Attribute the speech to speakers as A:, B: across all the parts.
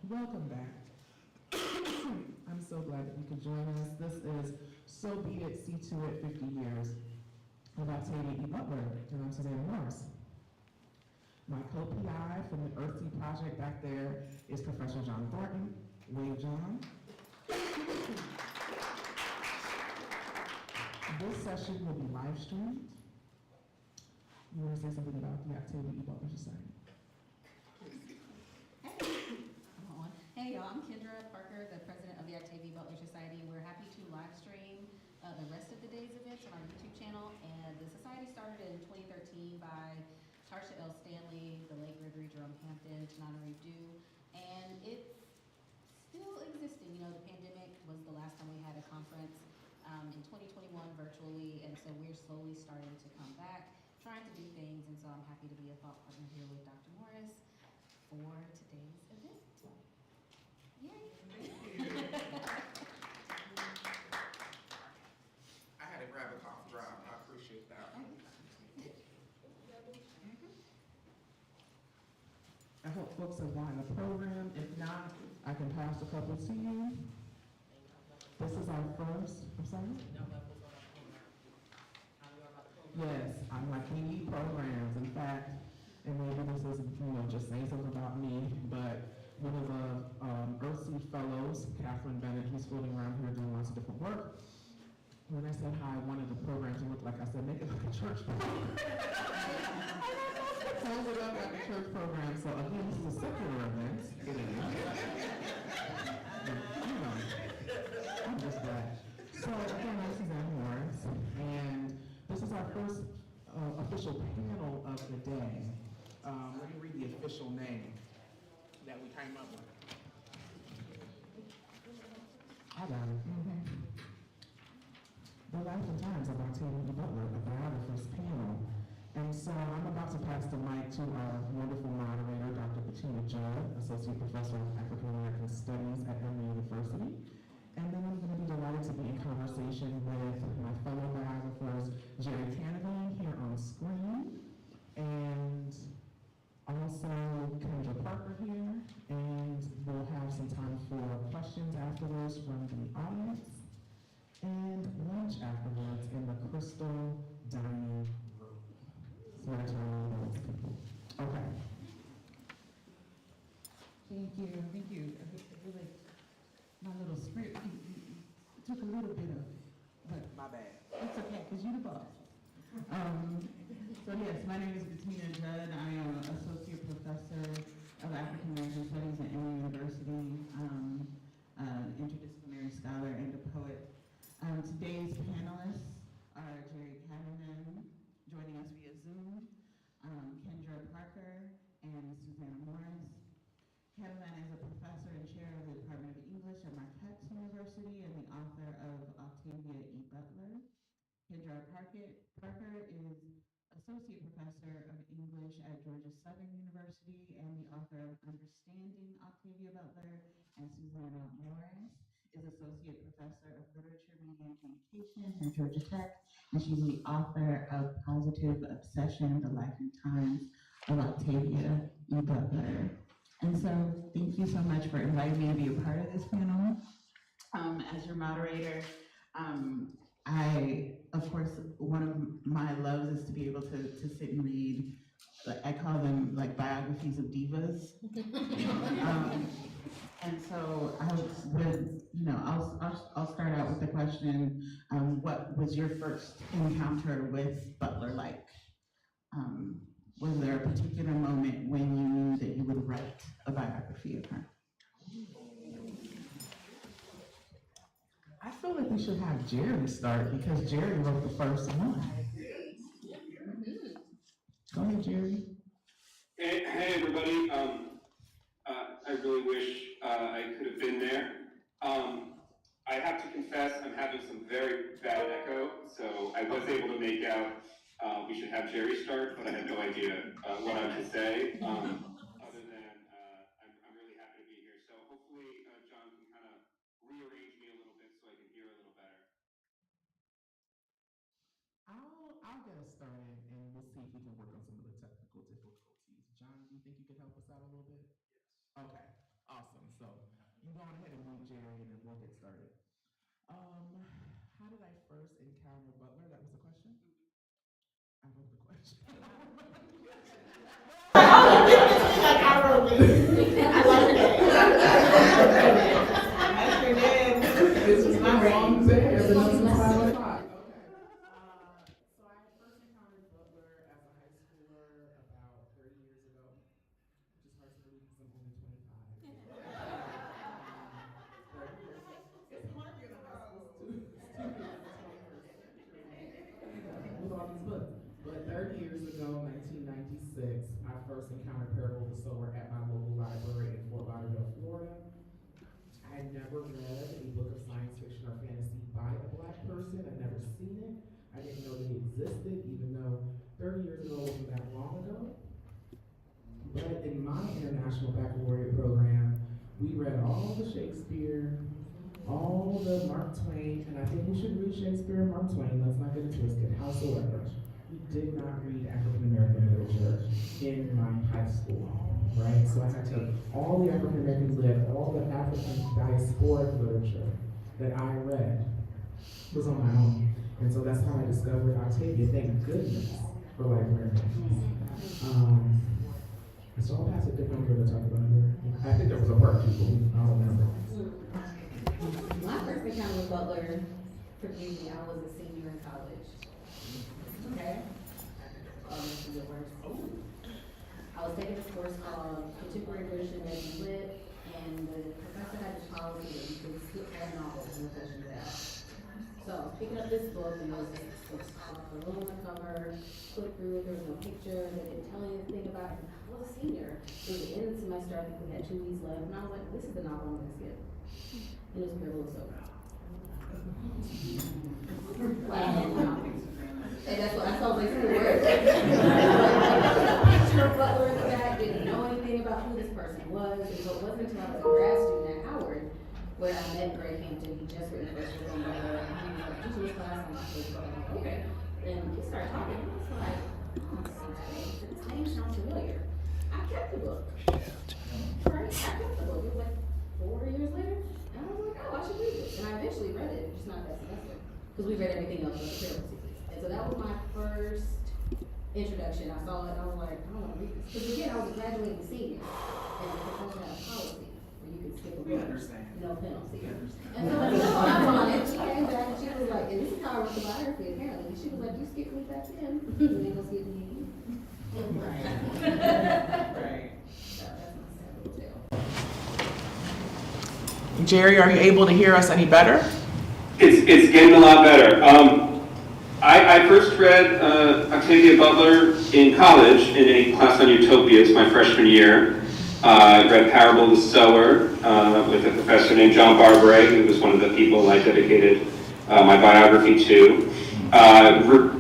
A: Welcome back. I'm so glad that you could join us. This is So Be It, See To It, 50 Years of Octavia E. Butler, and I'm Susanna Morris. My co-PI from the Earthsea Project back there is Professor John Thornton. Wave John. This session will be live streamed. You want to say something about the Octavia E. Butler Society?
B: Hey y'all, I'm Kendra Parker, the president of the Octavia Butler Society. We're happy to live stream the rest of the day's events on our YouTube channel. And the society started in 2013 by Tarsha L. Stanley, the late Gregory Jerome Hampton, Tanana Reeve Dew, and it's still existing. You know, the pandemic was the last time we had a conference in 2021 virtually, and so we're slowly starting to come back, trying to do things, and so I'm happy to be a thought partner here with Dr. Morris for today's event. Yay!
A: I had to grab a cough drop. I appreciate that. I hope folks are watching the program. If not, I can pass a couple to you. This is our first, I'm sorry? Yes, I'm like, we need programs. In fact, and maybe this is, just saying something about me, but one of the Earthsea Fellows, Catherine Bennett, who's floating around here doing lots of different work, when I said hi, one of the programs looked like, I said, make it like a church program. Hold it up like a church program. So again, this is a secular event. It is. I'm just glad. So again, I'm Suzanne Morris, and this is our first official panel of the day. Let me read the official name that we came up with. I got it. The Life and Times of Octavia E. Butler, the biographers panel. And so I'm about to pass the mic to our wonderful moderator, Dr. Bettina Judd, Associate Professor of African American Studies at Emory University. And then I'm going to be delighted to be in conversation with my fellow biographers, Jerry Canavan here on screen, and also Kendra Parker here. And we'll have some time for questions afterwards from the audience, and lunch afterwards in the Crystal Dining Room. So I turn on those people. Okay.
C: Thank you. I really, my little script took a little bit of it, but
A: My bad.
C: it's okay, because you're the boss. So yes, my name is Bettina Judd. I am Associate Professor of African American Studies at Emory University, interdisciplinary scholar and a poet. Today's panelists are Jerry Canavan, joining us via Zoom, Kendra Parker, and Susanna Morris. Canavan is a professor and chair of the Department of English at Marquette University and the author of Octavia E. Butler. Kendra Parker is associate professor of English at Georgia Southern University and the author of Understanding Octavia Butler. And Susanna Morris is associate professor of literature, media, and communications at Georgia Tech, and she's the author of Positive Obsession: The Life and Times of Octavia E. Butler. And so, thank you so much for inviting me to be a part of this panel. As your moderator, of course, one of my loves is to be able to sit and read, I call them like biographies of divas. And so I would, I'll start out with the question, what was your first encounter with Butler like? Was there a particular moment when you knew that you would write a biography of her?
A: I feel like we should have Jerry start because Jerry wrote the first one. Go ahead, Jerry.
D: Hey everybody. I really wish I could have been there. I have to confess, I'm having some very bad echo, so I was able to make out we should have Jerry start, but I had no idea what I should say. Other than I'm really happy to be here. So hopefully John can kind of rearrange me a little bit so I can hear a little better.
A: I'll get us started and we'll see if we can work on some of the technical difficulties. John, do you think you could help us out a little bit? Yes. Okay, awesome. So go on ahead and meet Jerry and then we'll get started. How did I first encounter Butler? That was the question? I wrote the question. This is my wrong day. Everyone's in 5 o'clock. Okay. So I first encountered Butler as a high schooler about 30 years ago, which is hard to believe because I'm only 25. 30 years. It's hard being a high school student in the 21st century with all these books. But 30 years ago, 1996, I first encountered Parable of the Sower at my local library in Fort Lauderdale, Florida. I had never read a book of science fiction or fantasy by a Black person. I'd never seen it. I didn't know that it existed, even though 30 years ago wasn't that long ago. But in my international baccalaureate program, we read all the Shakespeare, all the Mark Twain, and I think we should read Shakespeare and Mark Twain. Let's not get it twisted. However, we did not read African American literature in my high school. Right, so I had to take all the African American lit, all the African diasporic literature that I read was on my own, and so that's how I discovered Octavia. Thank goodness for librarians. So I'll pass it to Kendra to talk about her. I think there was a part 2, but I don't remember.
B: My first encounter with Butler, forgive me, I was a senior in college. Okay? This is the worst. I was taking a course called Contemporary British American Lit, and the professor had this policy that you could skip all novels in the session without. So I was picking up this book, and it was just a little on the cover, flip through it, there was no picture, they didn't tell you anything about it. I was a senior. It was the end of the semester, I think we had 2 weeks left, and I was like, this is the novel I'm gonna skip. And it was Parable of the Sower. And that's what I saw, like, the word. Butler in the back, didn't know anything about who this person was, and so it wasn't until I was a grad student at Howard where I met Greg Hampton. He just written the first book on Butler, and he was like, "Did you this class?" And I was like, "Okay." And we started talking, and I was like, "This name sounds familiar." I kept the book. Right? I kept the book. It was like 4 years later, and I was like, "Oh, I should read this." And I eventually read it, just not that semester, because we read everything else but the Parable series. And so that was my first introduction. I saw it and I was like, I don't want to read this. Because again, I was a graduating senior, and the professor had a policy where you could skip a book, no penalty. And so I'm on it. She came back and she was like, and this is how I wrote the biography apparently. She was like, you skipped me back then, you ain't gonna skip me. Right. Right. So that's my sad little tale.
A: Jerry, are you able to hear us any better?
D: It's getting a lot better. I first read Octavia Butler in college in a class on utopias my freshman year. I read Parable of the Sower with a professor named John Barbary, who was one of the people I dedicated my biography to.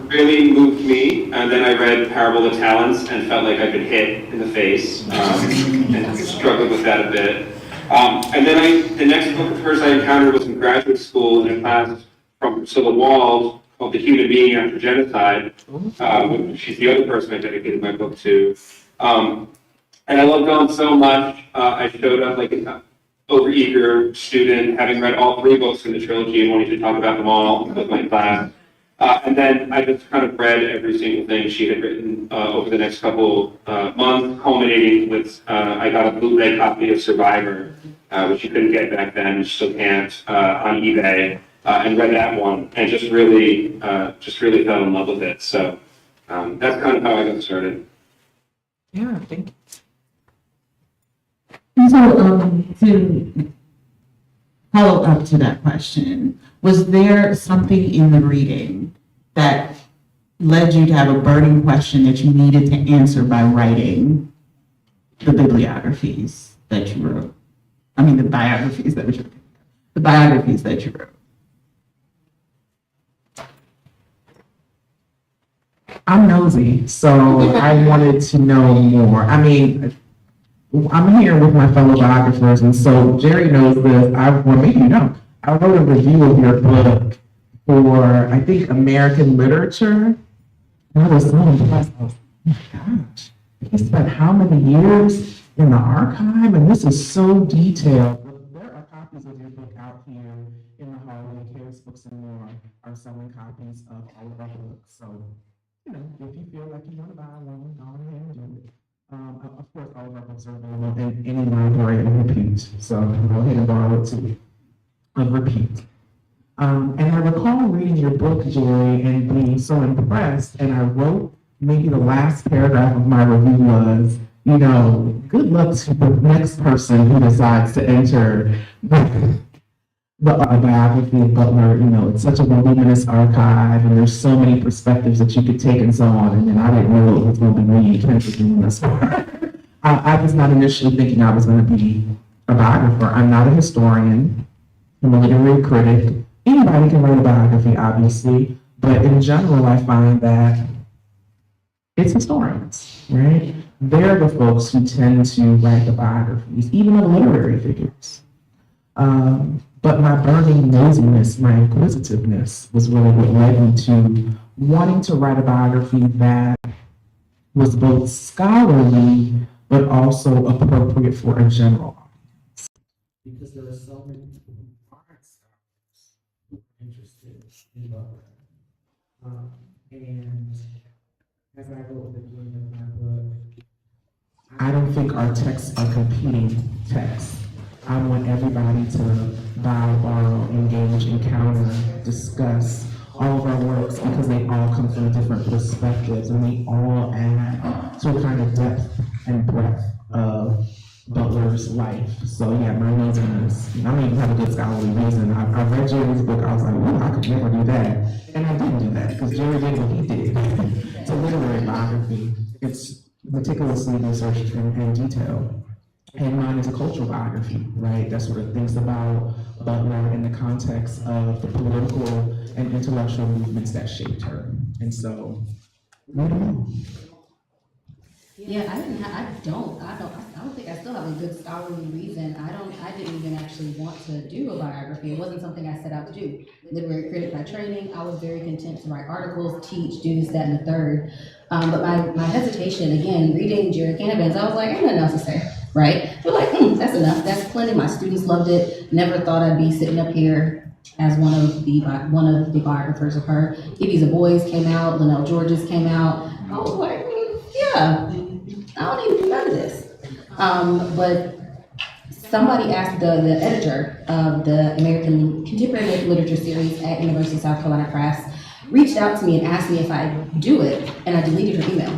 D: Really moved me, and then I read Parable of the Talents and felt like I'd been hit in the face and struggled with that a bit. And then the next book of hers I encountered was in graduate school in a class from Priscilla Wald called The Human Being After Genocide. She's the other person I dedicated my book to. And I loved Dawn so much, I showed up like an overeager student, having read all 3 books in the trilogy and wanting to talk about them all with my class. And then I just kind of read every single thing she had written over the next couple months, culminating with I got a bootleg copy of Survivor, which you couldn't get back then, which still can't, on eBay, and read that one, and just really fell in love with it. So that's kind of how I got started.
A: Yeah, thank you.
C: So, to follow up to that question, was there something in the reading that led you to have a burning question that you needed to answer by writing the bibliographies that you wrote? I mean, the biographies that you wrote.
A: I'm nosy, so I wanted to know more. I mean, I'm here with my fellow biographers, and so Jerry knows this. I wrote a review of your book for, I think, American Literature. And I was so impressed. I was like, oh my gosh, he spent how many years in the archive? And this is so detailed. There are here in the hallway, Karis Books and More, are selling copies of all of our books. So, you know, if you feel like you want to buy one, go ahead and do it. Of course, all of our books are available in any library and repeat. So go ahead and borrow it too. Of repeat. And I recall reading your book, Jerry, and being so impressed, and I wrote maybe the last paragraph of my review was, you know, good luck to the next person who decides to enter the biography of Butler. You know, it's such a voluminous archive, and there's so many perspectives that you could take and so on, and I didn't know it was going to be me doing this far. I was not initially thinking I was going to be a biographer. I'm not a historian. I'm a literary critic. Anybody can write a biography, obviously, but in general, I find that it's historians, right? They're the folks who tend to write the biographies, even of literary figures. But my burning nosiness, my inquisitiveness was really what led me to wanting to write a biography that was both scholarly, but also appropriate for a general audience. Because there are so many art scholars who are interested in Butler. And as I wrote at the beginning of my book, I don't think our texts are competing texts. I want everybody to buy, borrow, engage, encounter, discuss all of our works because they all come from different perspectives and they all add to a kind of depth and breadth of Butler's life. So yeah, my nosiness, I don't even have a good scholarly reason. I read Jerry's book, I was like, oh, I could never do that. And I didn't do that because Jerry did what he did. It's a literary biography. It's meticulously researched and detailed. And mine is a cultural biography, right? That sort of thinks about Butler in the context of the political and intellectual movements that shaped her. And so, I don't know.
B: Yeah, I don't think I still have a good scholarly reason. I didn't even actually want to do a biography. It wasn't something I set out to do. Literary critic by training, I was very content to write articles, teach, do this, that, and the third. But my hesitation, again, reading Jerry Canavan's, I was like, I have nothing else to say, right? But like, that's enough, that's plenty. My students loved it. Never thought I'd be sitting up here as one of the biographers of her. Gibby's a Boys came out, Linnell George's came out. I was like, yeah, I don't even do none of this. But somebody asked the editor of the American Contemporary Literature Series at University of South Carolina Press, reached out to me and asked me if I'd do it, and I deleted her email.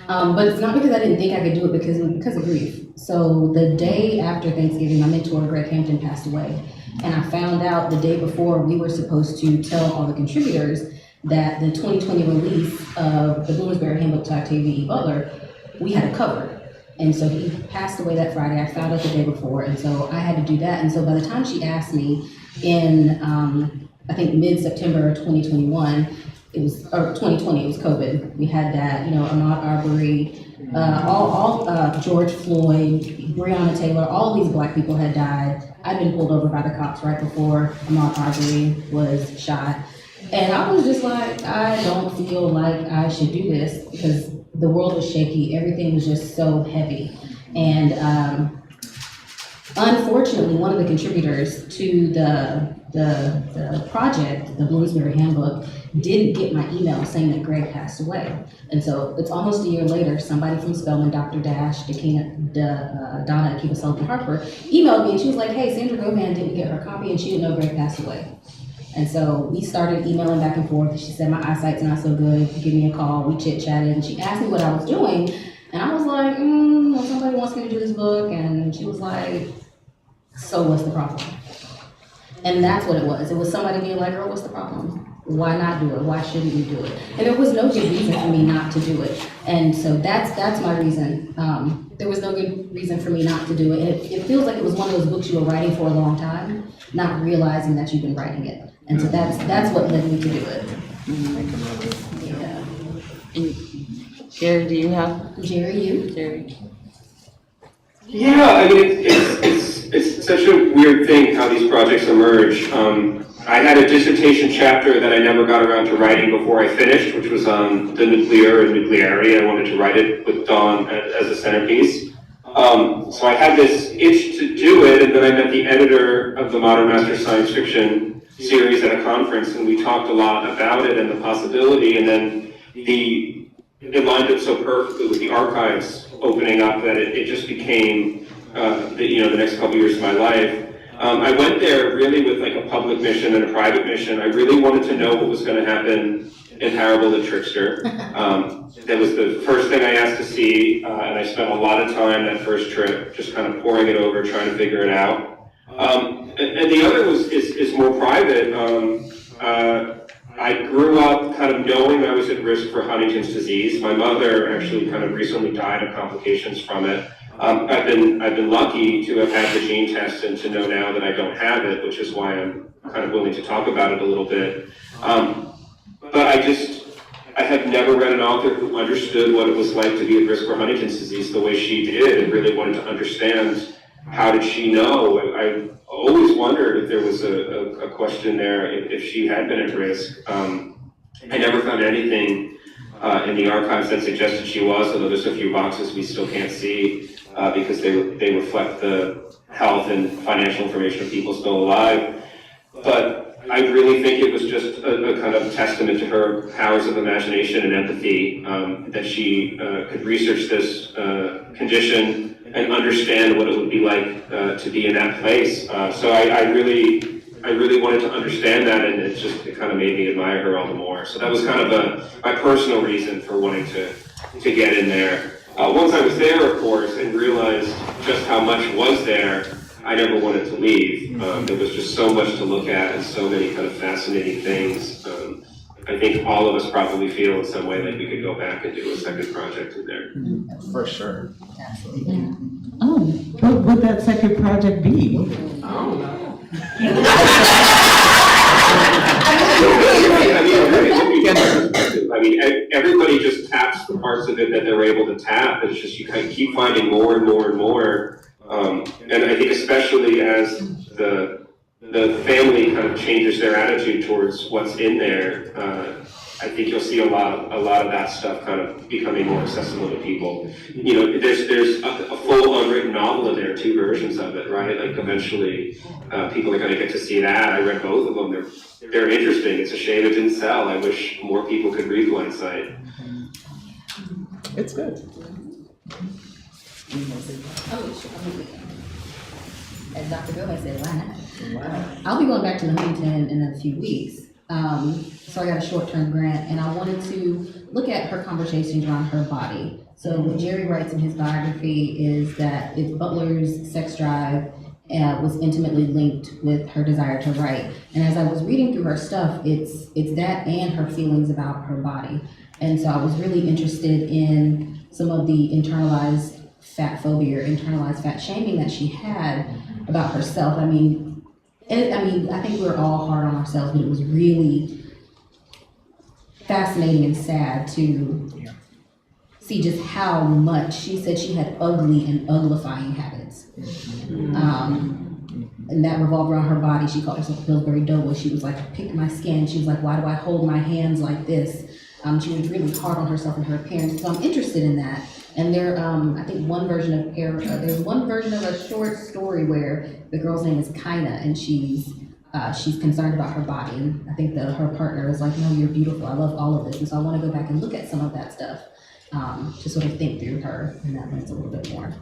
B: But it's not because I didn't think I could do it, because of grief. So the day after Thanksgiving, my mentor, Greg Hampton, passed away. And I found out the day before we were supposed to tell all the contributors that the 2020 release of the Bloomsbury Handbook to Octavia E. Butler, we had a cover. And so he passed away that Friday. I found out the day before, and so I had to do that. And so by the time she asked me in, I think mid-September 2021, or 2020, it was COVID. We had that, Ahmaud Arbery, George Floyd, Breonna Taylor, all these Black people had died. I'd been pulled over by the cops right before Ahmaud Arbery was shot. And I was just like, I don't feel like I should do this because the world was shaky. Everything was just so heavy. And unfortunately, one of the contributors to the project, the Bloomsbury Handbook, didn't get my email saying that Greg passed away. And so it's almost a year later, somebody from Spelman, Dr. Dash, Donna Akiva Sullivan Harper, emailed me and she was like, hey, Sandra Govan didn't get her copy and she didn't know Greg passed away. And so we started emailing back and forth. She said, my eyesight's not so good, give me a call. We chit-chatted and she asked me what I was doing. And I was like, well, somebody wants me to do this book. And she was like, so what's the problem? And that's what it was. It was somebody being like, girl, what's the problem? Why not do it? Why shouldn't you do it? And there was no good reason for me not to do it. And so that's my reason. There was no good reason for me not to do it. And it feels like it was one of those books you were writing for a long time, not realizing that you've been writing it. And so that's what led me to do it.
E: Yeah. And Jerry, do you have?
B: Jerry, you?
E: Jerry.
D: Yeah, I mean, it's such a weird thing how these projects emerge. I had a dissertation chapter that I never got around to writing before I finished, which was on the nuclear and nuclearity. I wanted to write it with Dawn as a centerpiece. So I had this itch to do it, and then I met the editor of the Modern Master Science Fiction series at a conference, and we talked a lot about it and the possibility, and then it lined up so perfectly with the archives opening up that it just became the next couple years of my life. I went there really with like a public mission and a private mission. I really wanted to know what was going to happen in Parable the Trickster. That was the first thing I asked to see, and I spent a lot of time that first trip just kind of poring it over, trying to figure it out. And the other is more private. I grew up kind of knowing I was at risk for Huntington's disease. My mother actually kind of recently died of complications from it. I've been lucky to have had the gene test and to know now that I don't have it, which is why I'm kind of willing to talk about it a little bit. But I have never read an author who understood what it was like to be at risk for Huntington's disease the way she did, and really wanted to understand how did she know. I always wondered if there was a question there if she had been at risk. I never found anything in the archives that suggested she was, although there's a few boxes we still can't see because they reflect the health and financial information of people still alive. But I really think it was just a kind of testament to her powers of imagination and empathy that she could research this condition and understand what it would be like to be in that place. So I really wanted to understand that, and it kind of made me admire her all the more. So that was kind of my personal reason for wanting to get in there. Once I was there, of course, and realized just how much was there, I never wanted to leave. There was just so much to look at and so many kind of fascinating things. I think all of us probably feel in some way like we could go back and do a second project in there.
A: For sure.
B: Absolutely.
C: Oh, what would that second project be?
D: I mean, everybody just taps the parts of it that they're able to tap. It's just you kind of keep finding more and more and more. And I think especially as the family kind of changes their attitude towards what's in there, I think you'll see a lot of that stuff kind of becoming more accessible to people. You know, there's a full unwritten novel in there, 2 versions of it, right? Like eventually people are going to get to see that. I read both of them. They're interesting. It's a shame it didn't sell. I wish more people could read Blindsight.
A: It's good.
B: As Dr. Gomez said, why not? I'll be going back to Huntington in a few weeks. So I got a short-term grant, and I wanted to look at her conversations around her body. So what Jerry writes in his biography is that if Butler's sex drive was intimately linked with her desire to write. And as I was reading through her stuff, it's that and her feelings about her body. And so I was really interested in some of the internalized fat phobia or internalized fat shaming that she had about herself. I think we're all hard on ourselves, but it was really fascinating and sad to see just how much she said she had ugly and uglifying habits. And that revolved around her body. She called herself Pillsbury Doughboy. She was like, pick my skin. She was like, why do I hold my hands like this? She was really hard on herself and her appearance. So I'm interested in that. And there, I think there's one version of a short story where the girl's name is Kaina, and she's concerned about her body. And I think her partner is like, no, you're beautiful. I love all of this. And so I want to go back and look at some of that stuff to sort of think through her in that lens a little bit more.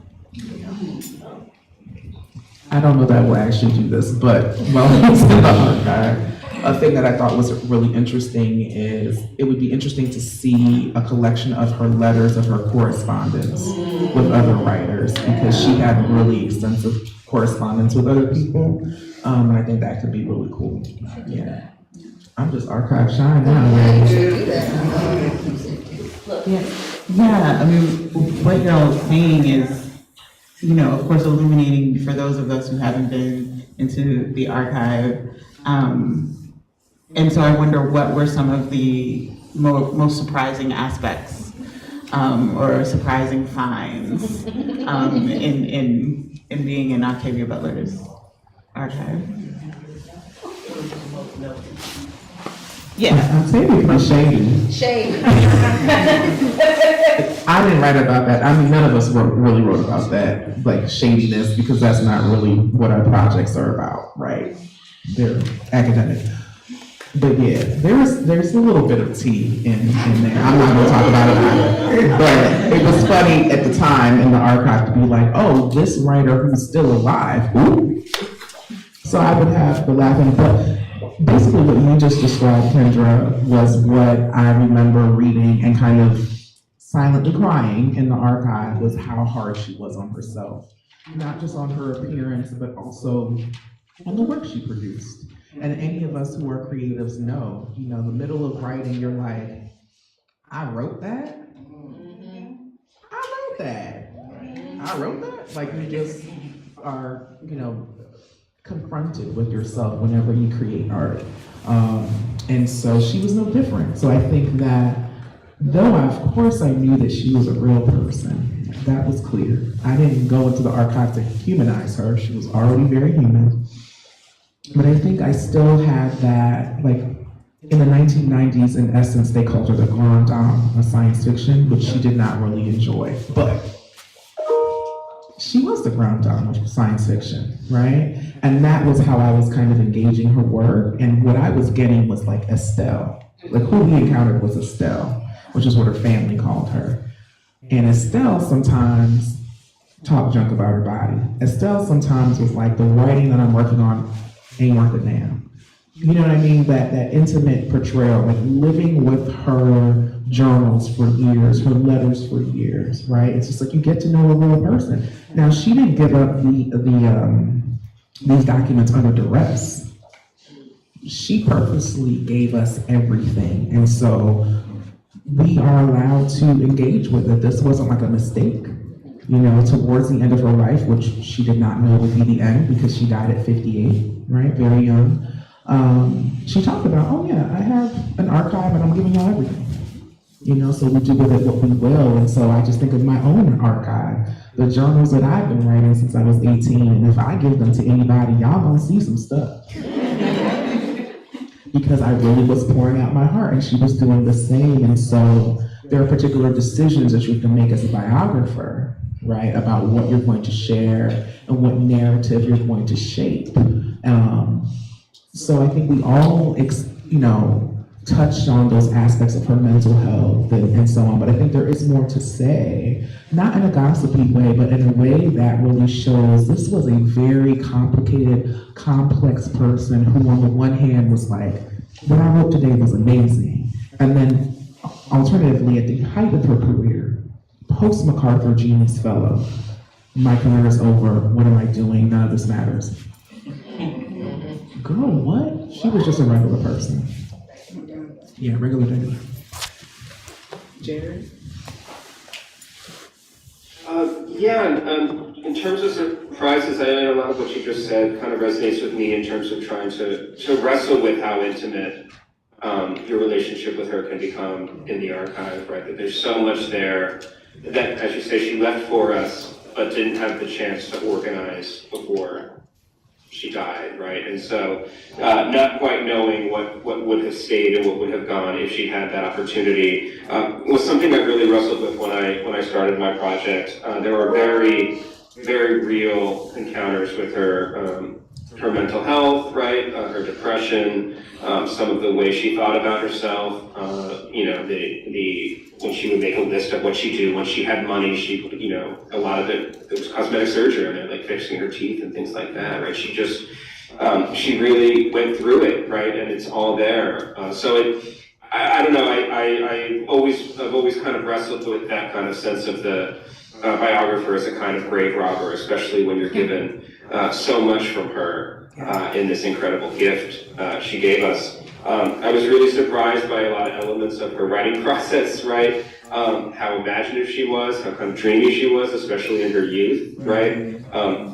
A: I don't know that we'll actually do this, but while it's in the archive, a thing that I thought was really interesting is it would be interesting to see a collection of her letters of her correspondence with other writers, because she had really extensive correspondence with other people. And I think that could be really cool. Yeah. I'm just archive shy now.
C: Yeah, I mean, what you're all saying is, you know, of course, illuminating for those of us who haven't been into the archive. And so I wonder what were some of the most surprising aspects or surprising finds in being in Octavia Butler's archive. Yeah.
A: I'll say it was shady.
B: Shade.
A: I didn't write about that. I mean, none of us really wrote about that, like shadiness, because that's not really what our projects are about, right? They're academic. But yeah, there's a little bit of tea in there. I'm not gonna talk about it either. But it was funny at the time in the archive to be like, oh, this writer who's still alive. Ooh. So I would have the laughing, but basically what you just described, Kendra, was what I remember reading and kind of silently crying in the archive, was how hard she was on herself. Not just on her appearance, but also on the work she produced. And any of us who are creatives know, the middle of writing, you're like, I wrote that? I wrote that. I wrote that? Like you just are, confronted with yourself whenever you create art. And so she was no different. So I think that though of course I knew that she was a real person, that was clear. I didn't go into the archive to humanize her. She was already very human. But I think I still had that, like, in the 1990s, in essence, they called her the grande dame of science fiction, which she did not really enjoy. But she was the grande dame of science fiction, right? And that was how I was kind of engaging her work. And what I was getting was like Estelle. Like who we encountered was Estelle, which is what her family called her. And Estelle sometimes talked junk about her body. Estelle sometimes was like, the writing that I'm working on ain't worth a damn. You know what I mean? That intimate portrayal, like living with her journals for years, her letters for years, right? It's just like you get to know a real person. Now she didn't give up these documents under duress. She purposely gave us everything, and so we are allowed to engage with it. This wasn't like a mistake. Towards the end of her life, which she did not know would be the end because she died at 58, right? Very young. She talked about, oh yeah, I have an archive and I'm giving y'all everything. So we do with it what we will. And so I just think of my own archive, the journals that I've been writing since I was 18. And if I give them to anybody, y'all gonna see some stuff. Because I really was pouring out my heart and she was doing the same. And so there are particular decisions that you can make as a biographer, right, about what you're going to share and what narrative you're going to shape. So I think we all, touched on those aspects of her mental health and so on, but I think there is more to say, not in a gossipy way, but in a way that really shows this was a very complicated, complex person who on the one hand was like, what I wrote today was amazing. And then alternatively, at the height of her career, post MacArthur Genius Fellow, my career is over, what am I doing? None of this matters. Girl, what? She was just a regular person. Yeah, regular.
E: Jared?
D: In terms of surprises, I know a lot of what you just said kind of resonates with me in terms of trying to wrestle with how intimate your relationship with her can become in the archive, right? That there's so much there that, as you say, she left for us, but didn't have the chance to organize before she died, right? And so not quite knowing what would have stayed and what would have gone if she had that opportunity was something I really wrestled with when I started my project. There were very, very real encounters with her mental health, right? Her depression, some of the way she thought about herself, when she would make a list of what she'd do when she had money, a lot of it was cosmetic surgery, and like fixing her teeth and things like that, right? She just, she really went through it, right? And it's all there. I don't know, I've always kind of wrestled with that kind of sense of the biographer as a kind of grave robber, especially when you're given so much from her in this incredible gift she gave us. I was really surprised by a lot of elements of her writing process, right? How imaginative she was, how kind of dreamy she was, especially in her youth, right?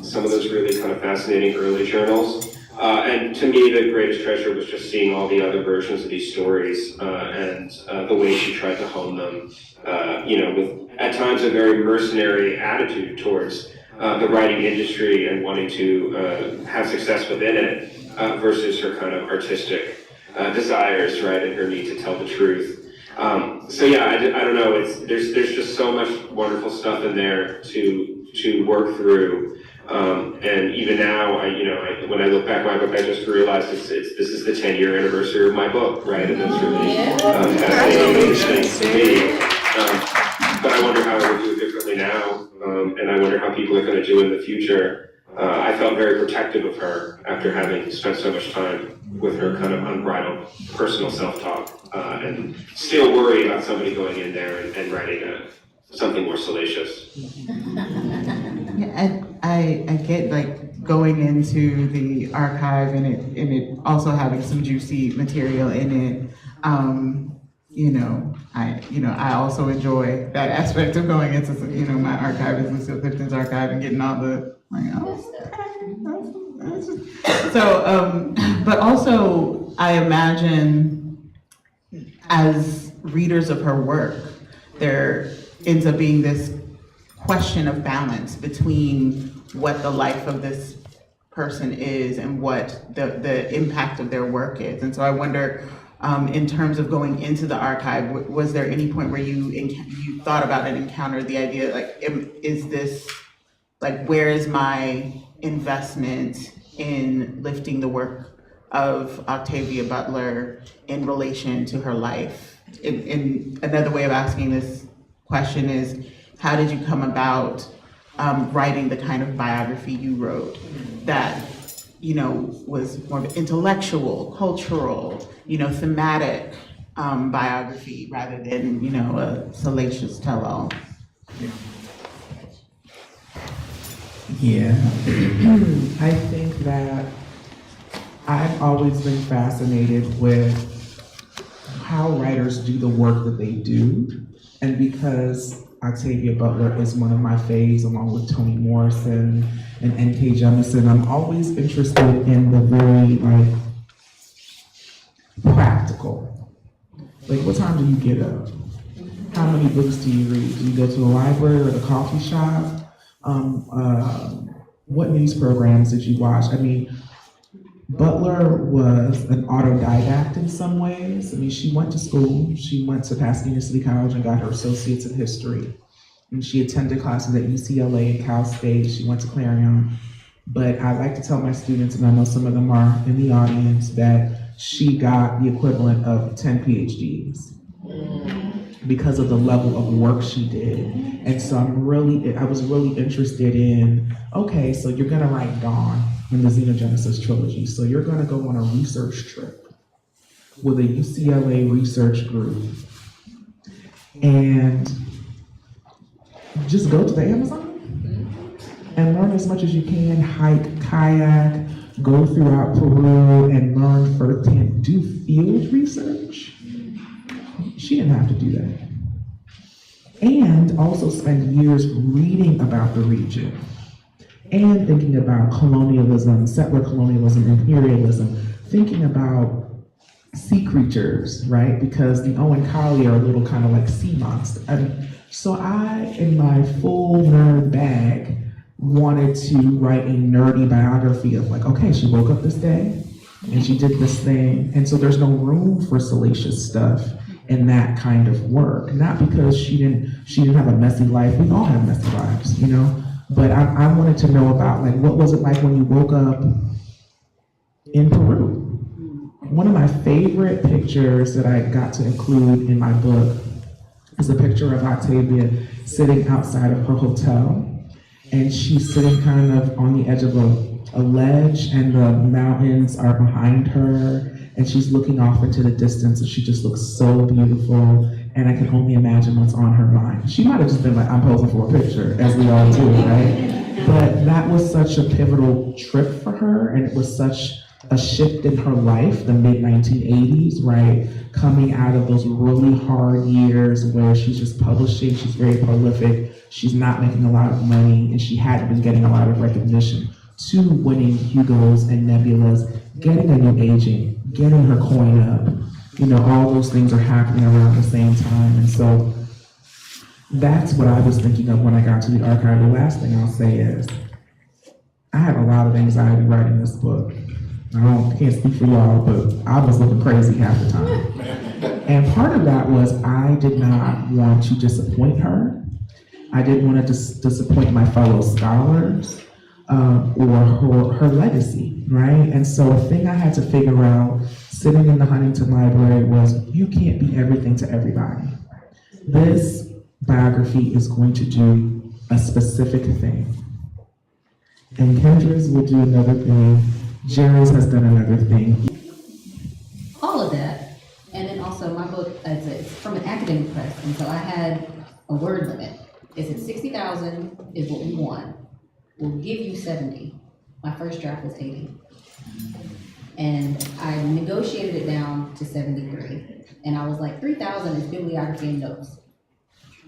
D: Some of those really kind of fascinating early journals. And to me, the greatest treasure was just seeing all the other versions of these stories and the way she tried to hone them, with at times a very mercenary attitude towards the writing industry and wanting to have success within it versus her kind of artistic desires, right, and her need to tell the truth. So yeah, I don't know. There's just so much wonderful stuff in there to work through. And even now, when I look back, I just realized this is the 10-year anniversary of my book, right? And that's really fascinating and interesting to me. But I wonder how I would do it differently now, and I wonder how people are going to do in the future. I felt very protective of her after having spent so much time with her kind of unbridled personal self-talk, and still worry about somebody going in there and writing something more salacious.
C: Yeah, I get like going into the archive and it also having some juicy material in it. I also enjoy that aspect of going into my archive is Lucille Clifton's archive and getting all the so but also I imagine as readers of her work there ends up being this question of balance between what the life of this person is and what the impact of their work is. And so I wonder, in terms of going into the archive, was there any point where you thought about and encountered the idea, like, is this, like, where is my investment in lifting the work of Octavia Butler in relation to her life? In another way of asking this question is, how did you come about writing the kind of biography you wrote that, was more of intellectual, cultural, thematic biography rather than, a salacious tell-all?
A: Yeah, I think that I've always been fascinated with how writers do the work that they do, and because Octavia Butler is one of my faves, along with Toni Morrison and N.K. Jemisin, I'm always interested in the very, practical. Like, what time do you get up? How many books do you read? Do you go to the library or the coffee shop? What news programs did you watch? I mean, Butler was an autodidact in some ways. I mean, she went to school. She went to Pasadena City College and got her associates in history. And she attended classes at UCLA and Cal State. She went to Clarion. But I like to tell my students, and I know some of them are in the audience, that she got the equivalent of 10 PhDs because of the level of work she did. And so I was really interested in, okay, so you're gonna write Dawn in the Xenogenesis trilogy. So you're gonna go on a research trip with a UCLA research group and just go to the Amazon and learn as much as you can, hike, kayak, go throughout Peru and learn firsthand, do field research. She didn't have to do that. And also spend years reading about the region and thinking about colonialism, settler colonialism, imperialism, thinking about sea creatures, right? Because the Owen Collie are a little kind of like sea monsters. So I, in my full nerd bag, wanted to write a nerdy biography of like, okay, she woke up this day and she did this thing. And so there's no room for salacious stuff in that kind of work. Not because she didn't have a messy life. We all have messy lives, But I wanted to know about like, what was it like when you woke up in Peru? One of my favorite pictures that I got to include in my book is a picture of Octavia sitting outside of her hotel. And she's sitting kind of on the edge of a ledge, and the mountains are behind her, and she's looking off into the distance, and she just looks so beautiful. And I can only imagine what's on her mind. She might have just been like, I'm posing for a picture, as we all do, right? But that was such a pivotal trip for her, and it was such a shift in her life, the mid-1980s, right? Coming out of those really hard years where she's just publishing, she's very prolific, she's not making a lot of money, and she hadn't been getting a lot of recognition, to winning Hugos and Nebulas, getting a new agent, getting her coin up. All those things are happening around the same time. And so that's what I was thinking of when I got to the archive. The last thing I'll say is, I had a lot of anxiety writing this book. I can't speak for y'all, but I was looking crazy half the time. And part of that was I did not want to disappoint her. I didn't want to disappoint my fellow scholars or her legacy, right? And so a thing I had to figure out sitting in the Huntington Library was you can't be everything to everybody. This biography is going to do a specific thing. And Kendra's will do another thing. Jerry's has done another thing.
B: All of that. And then also my book, it's from an academic press, and so I had a word limit. It said 60,000 is what we want. We'll give you 70. My first draft was 80. And I negotiated it down to 73. And I was like, 3,000 is bibliography and notes.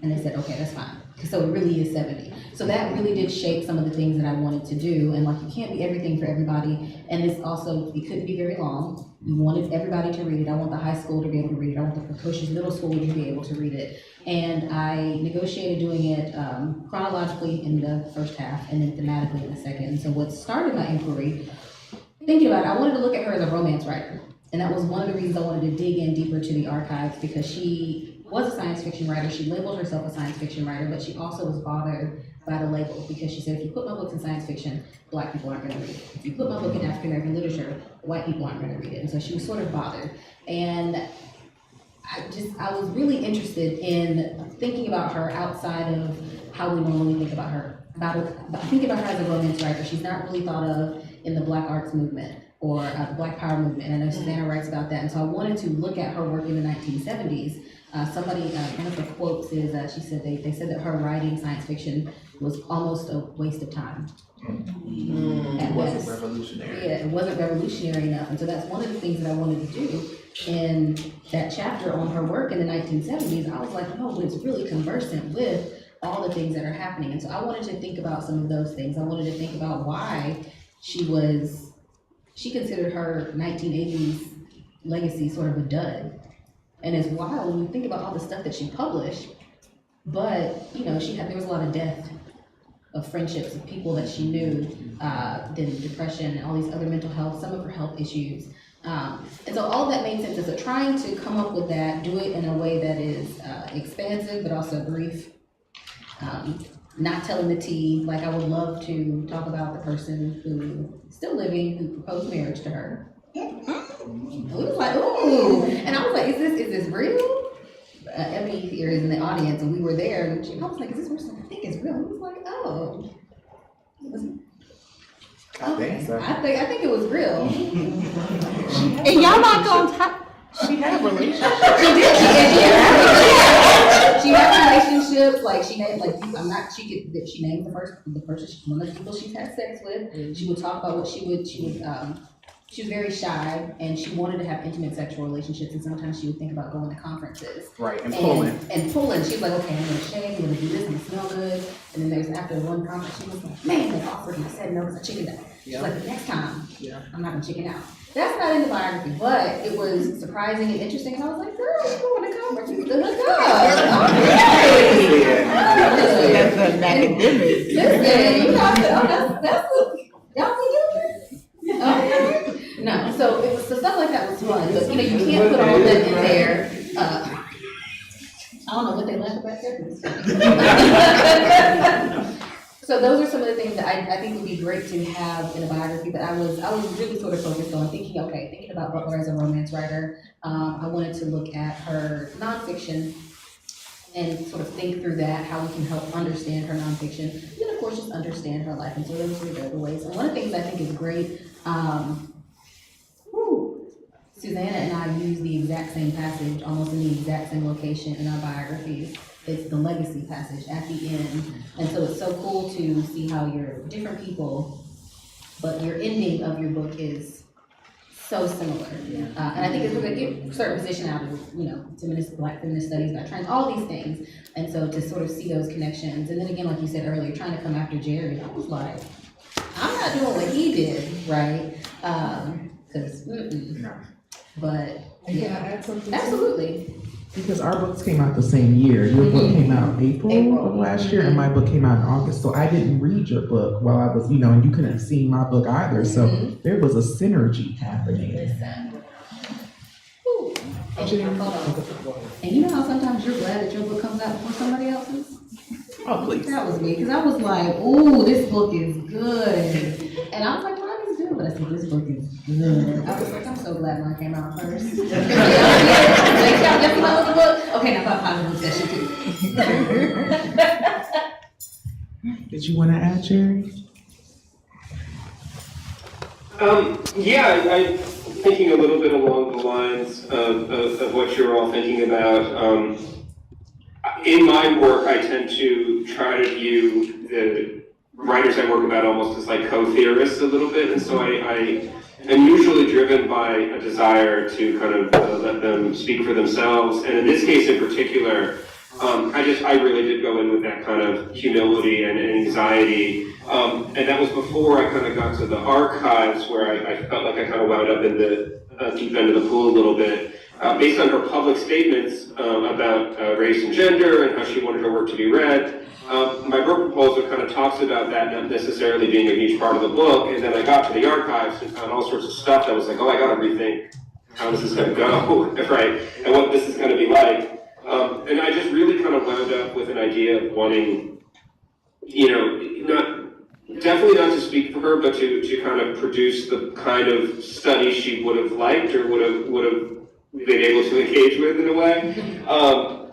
B: And they said, okay, that's fine. So it really is 70. So that really did shape some of the things that I wanted to do. And like, you can't be everything for everybody. And this also, it couldn't be very long. We wanted everybody to read it. I want the high school to be able to read it. I want the precocious middle school to be able to read it. And I negotiated doing it chronologically in the first half and then thematically in the second. And so what started my inquiry, thinking about it, I wanted to look at her as a romance writer. And that was one of the reasons I wanted to dig in deeper to the archives, because she was a science fiction writer. She labeled herself a science fiction writer, but she also was bothered by the label, because she said, if you put my books in science fiction, Black people aren't going to read it. If you put my book in African American literature, white people aren't going to read it. And so she was sort of bothered. And I was really interested in thinking about her outside of how we normally think about her. Thinking about her as a romance writer. She's not really thought of in the Black arts movement or the Black Power movement. And I know Susanna writes about that. And so I wanted to look at her work in the 1970s. One of her quotes is, she said, they said that her writing science fiction was almost a waste of time.
F: It wasn't revolutionary.
B: Yeah, it wasn't revolutionary enough. And so that's one of the things that I wanted to do in that chapter on her work in the 1970s. I was like, no, but it's really conversant with all the things that are happening. And so I wanted to think about some of those things. I wanted to think about why she considered her 1980s legacy sort of a dud. And it's wild when you think about all the stuff that she published, but there was a lot of death of friendships, of people that she knew, then depression and all these other mental health, some of her health issues. And so all of that made sense. And so trying to come up with that, do it in a way that is expansive, but also brief, not telling the tea. Like, I would love to talk about the person who is still living, who proposed marriage to her. We was like, ooh, and I was like, is this real? Emmy here is in the audience, and we were there, and I was like, is this real? I think it's real. And I was like, oh.
F: I think so.
B: I think it was real.
E: And y'all not gonna talk.
F: She had a relationship.
B: She did. She had relationships. Like, she named, like, she named the person, one of the people she's had sex with. She would talk about what she would. She was very shy, and she wanted to have intimate sexual relationships, and sometimes she would think about going to conferences.
F: Right, and pulling.
B: And pulling. She was like, okay, I'm gonna shave, I'm gonna do this, I'm gonna smell good. And then there's after one conference, she was like, man, they offered me. I said no, because I chickened out. She's like, the next time, I'm not gonna chicken out. That's not in the biography, but it was surprising and interesting, and I was like, girl, you going to conference, you can hook up.
E: That's an academic.
B: Listen, you know, I said, that's what y'all be doing. Okay. No, so stuff like that was fun, but you can't put all of that in there. I don't know what they laughed about there, but it's funny. So those are some of the things that I think would be great to have in a biography, but I was really sort of focused on thinking about Butler as a romance writer. I wanted to look at her nonfiction and sort of think through that, how we can help understand her nonfiction, and then of course just understand her life. And so those were the other ways. And one of the things I think is great, Susanna and I use the exact same passage, almost in the exact same location in our biographies. It's the legacy passage at the end. And so it's so cool to see how you're different people, but your ending of your book is so similar. And I think it's going to get a certain position out of, Black feminist studies, by trends, all these things. And so to sort of see those connections. And then again, like you said earlier, trying to come after Jerry, I was like, I'm not doing what he did, right? Because,
F: No.
B: But,
A: And can I add something?
B: absolutely.
A: Because our books came out the same year. Your book came out April of last year, and my book came out in August. So I didn't read your book while I was, and you couldn't see my book either. So there was a synergy happening.
B: Listen. Ooh. And you know how sometimes you're glad that your book comes out before somebody else's?
F: Oh, please.
B: That was me, because I was like, ooh, this book is good. And I was like, mine is good, but I said, this book is good. I was like, I'm so glad mine came out first. Like, y'all definitely know the book? Okay, now Papa Positive that shit too.
A: Did you want to add, Jerry?
D: Yeah, I'm thinking a little bit along the lines of what you're all thinking about. In my work, I tend to try to view the writers I work about almost as like co-theorists a little bit, and so I am usually driven by a desire to kind of let them speak for themselves. And in this case in particular, I really did go in with that kind of humility and anxiety. And that was before I kind of got to the archives, where I felt like I kind of wound up in the deep end of the pool a little bit. Based on her public statements about race and gender and how she wanted her work to be read, my book proposal kind of talks about that not necessarily being a huge part of the book. And then I got to the archives and found all sorts of stuff that was like, oh, I got to rethink how this is going to go, right? And what this is going to be like. And I just really kind of wound up with an idea of wanting, definitely not to speak for her, but to kind of produce the kind of study she would have liked or would have been able to engage with in a way.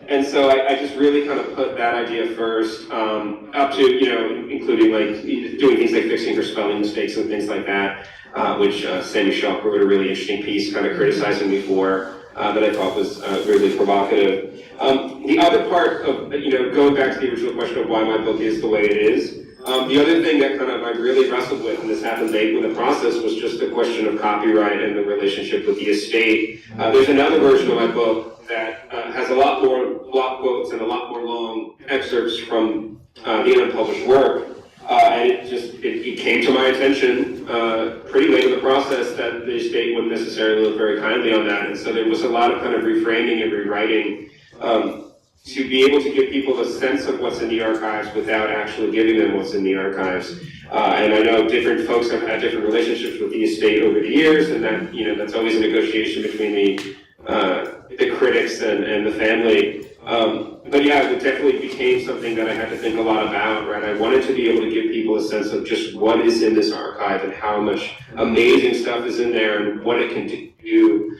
D: And so I just really kind of put that idea first, up to, including like doing things like fixing her spelling mistakes and things like that, which Sammy Shaw wrote a really interesting piece kind of criticizing me for, that I thought was really provocative. The other part of, going back to the original question of why my book is the way it is, the other thing that kind of I really wrestled with, and this happened late in the process, was just the question of copyright and the relationship with the estate. There's another version of my book that has a lot more block quotes and a lot more long excerpts from the unpublished work. And it came to my attention pretty late in the process that the estate wouldn't necessarily look very kindly on that. And so there was a lot of kind of reframing and rewriting to be able to give people a sense of what's in the archives without actually giving them what's in the archives. And I know different folks have had different relationships with the estate over the years, and that that's always a negotiation between the critics and the family. But yeah, it definitely became something that I had to think a lot about, right? I wanted to be able to give people a sense of just what is in this archive and how much amazing stuff is in there and what it can do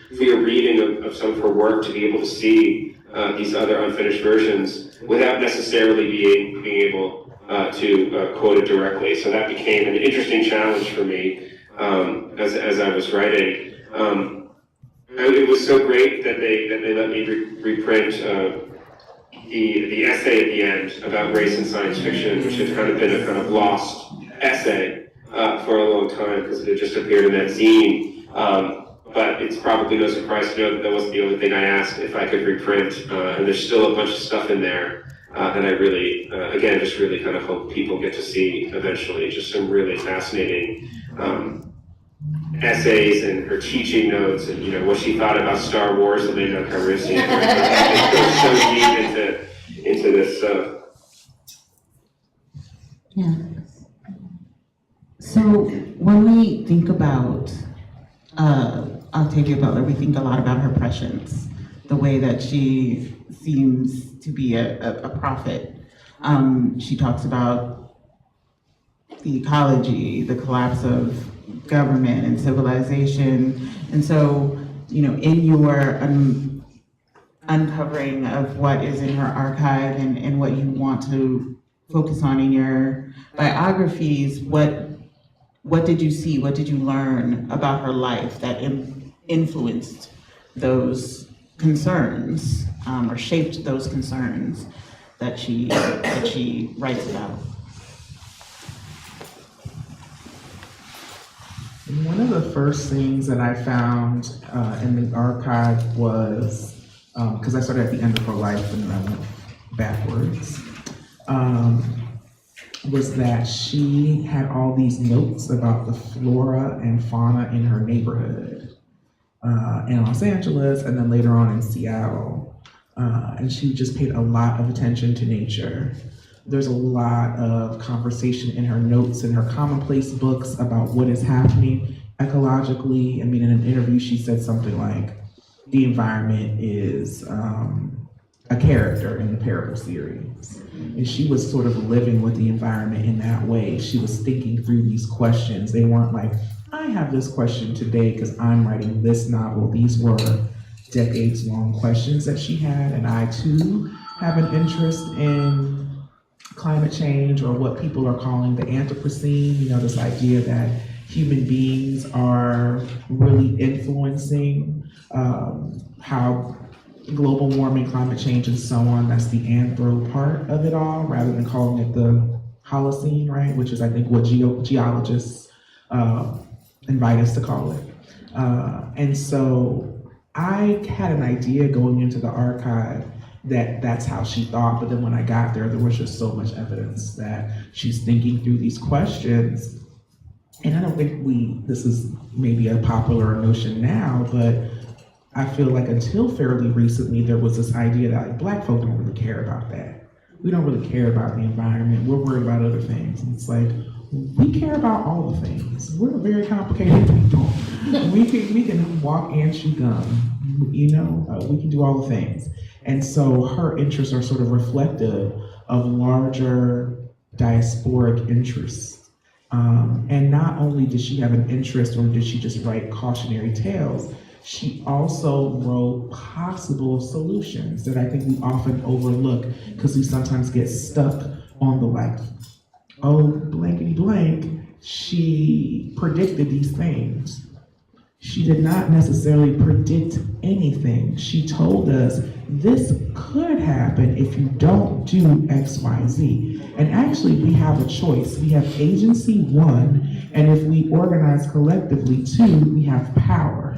D: for your reading of some of her work, to be able to see these other unfinished versions without necessarily being able to quote it directly. So that became an interesting challenge for me as I was writing. It was so great that they let me reprint the essay at the end about race and science fiction, which had kind of been a kind of lost essay for a long time because it had just appeared in that zine. But it's probably no surprise to know that that wasn't the only thing I asked if I could reprint. And there's still a bunch of stuff in there that I really, again, just really kind of hope people get to see eventually. Just some really fascinating essays and her teaching notes, and what she thought about Star Wars and Lando Calrissian. It goes so deep into this stuff.
C: Yeah. So when we think about Octavia Butler, we think a lot about her prescience, the way that she seems to be a prophet. She talks about the ecology, the collapse of government and civilization. And so, in your uncovering of what is in her archive and what you want to focus on in your biographies, what did you see, what did you learn about her life that influenced those concerns, or shaped those concerns that she writes about?
A: One of the first things that I found in the archive was, because I started at the end of her life and then I went backwards, was that she had all these notes about the flora and fauna in her neighborhood in Los Angeles and then later on in Seattle. And she just paid a lot of attention to nature. There's a lot of conversation in her notes and her commonplace books about what is happening ecologically. I mean, in an interview, she said something like, the environment is a character in the parable series. And she was sort of living with the environment in that way. She was thinking through these questions. They weren't like, I have this question today because I'm writing this novel. These were decades-long questions that she had, and I too have an interest in climate change, or what people are calling the Anthropocene, you know, this idea that human beings are really influencing how global warming, climate change, and so on. That's the anthro part of it all, rather than calling it the Holocene, right? Which is, I think, what geologists invite us to call it. And so I had an idea going into the archive that that's how she thought, but then when I got there was just so much evidence that she's thinking through these questions. And I don't think this is maybe a popular notion now, but I feel like until fairly recently, there was this idea that like, Black folk don't really care about that. We don't really care about the environment. We're worried about other things. And it's like, we care about all the things. We're very complicated people. We can walk and chew gum. You know, we can do all the things. And so her interests are sort of reflective of larger diasporic interests. And not only did she have an interest, or did she just write cautionary tales, she also wrote possible solutions that I think we often overlook because we sometimes get stuck on the like, oh, blankety blank, she predicted these things. She did not necessarily predict anything. She told us this could happen if you don't do X, Y, Z. And actually, we have a choice. We have agency, one, and if we organize collectively, two, we have power.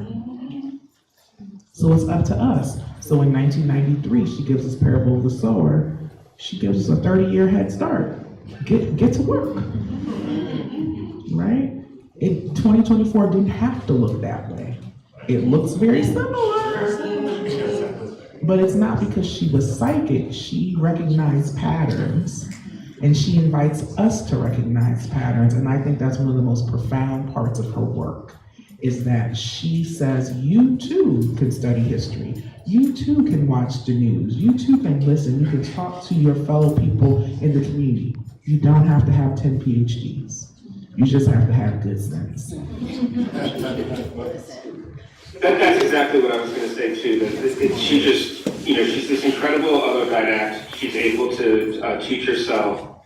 A: So it's up to us. So in 1993, she gives us Parable of the Sower. She gives us a 30-year head start. Get to work, right? 2024 didn't have to look that way. It looks very similar, but it's not because she was psychic. She recognized patterns, and she invites us to recognize patterns. And I think that's one of the most profound parts of her work, is that she says, you too can study history. You too can watch the news. You too can listen. You can talk to your fellow people in the community. You don't have to have 10 PhDs. You just have to have good sense.
D: That's exactly what I was going to say too. That she just, you know, she's this incredible autodidact. She's able to teach herself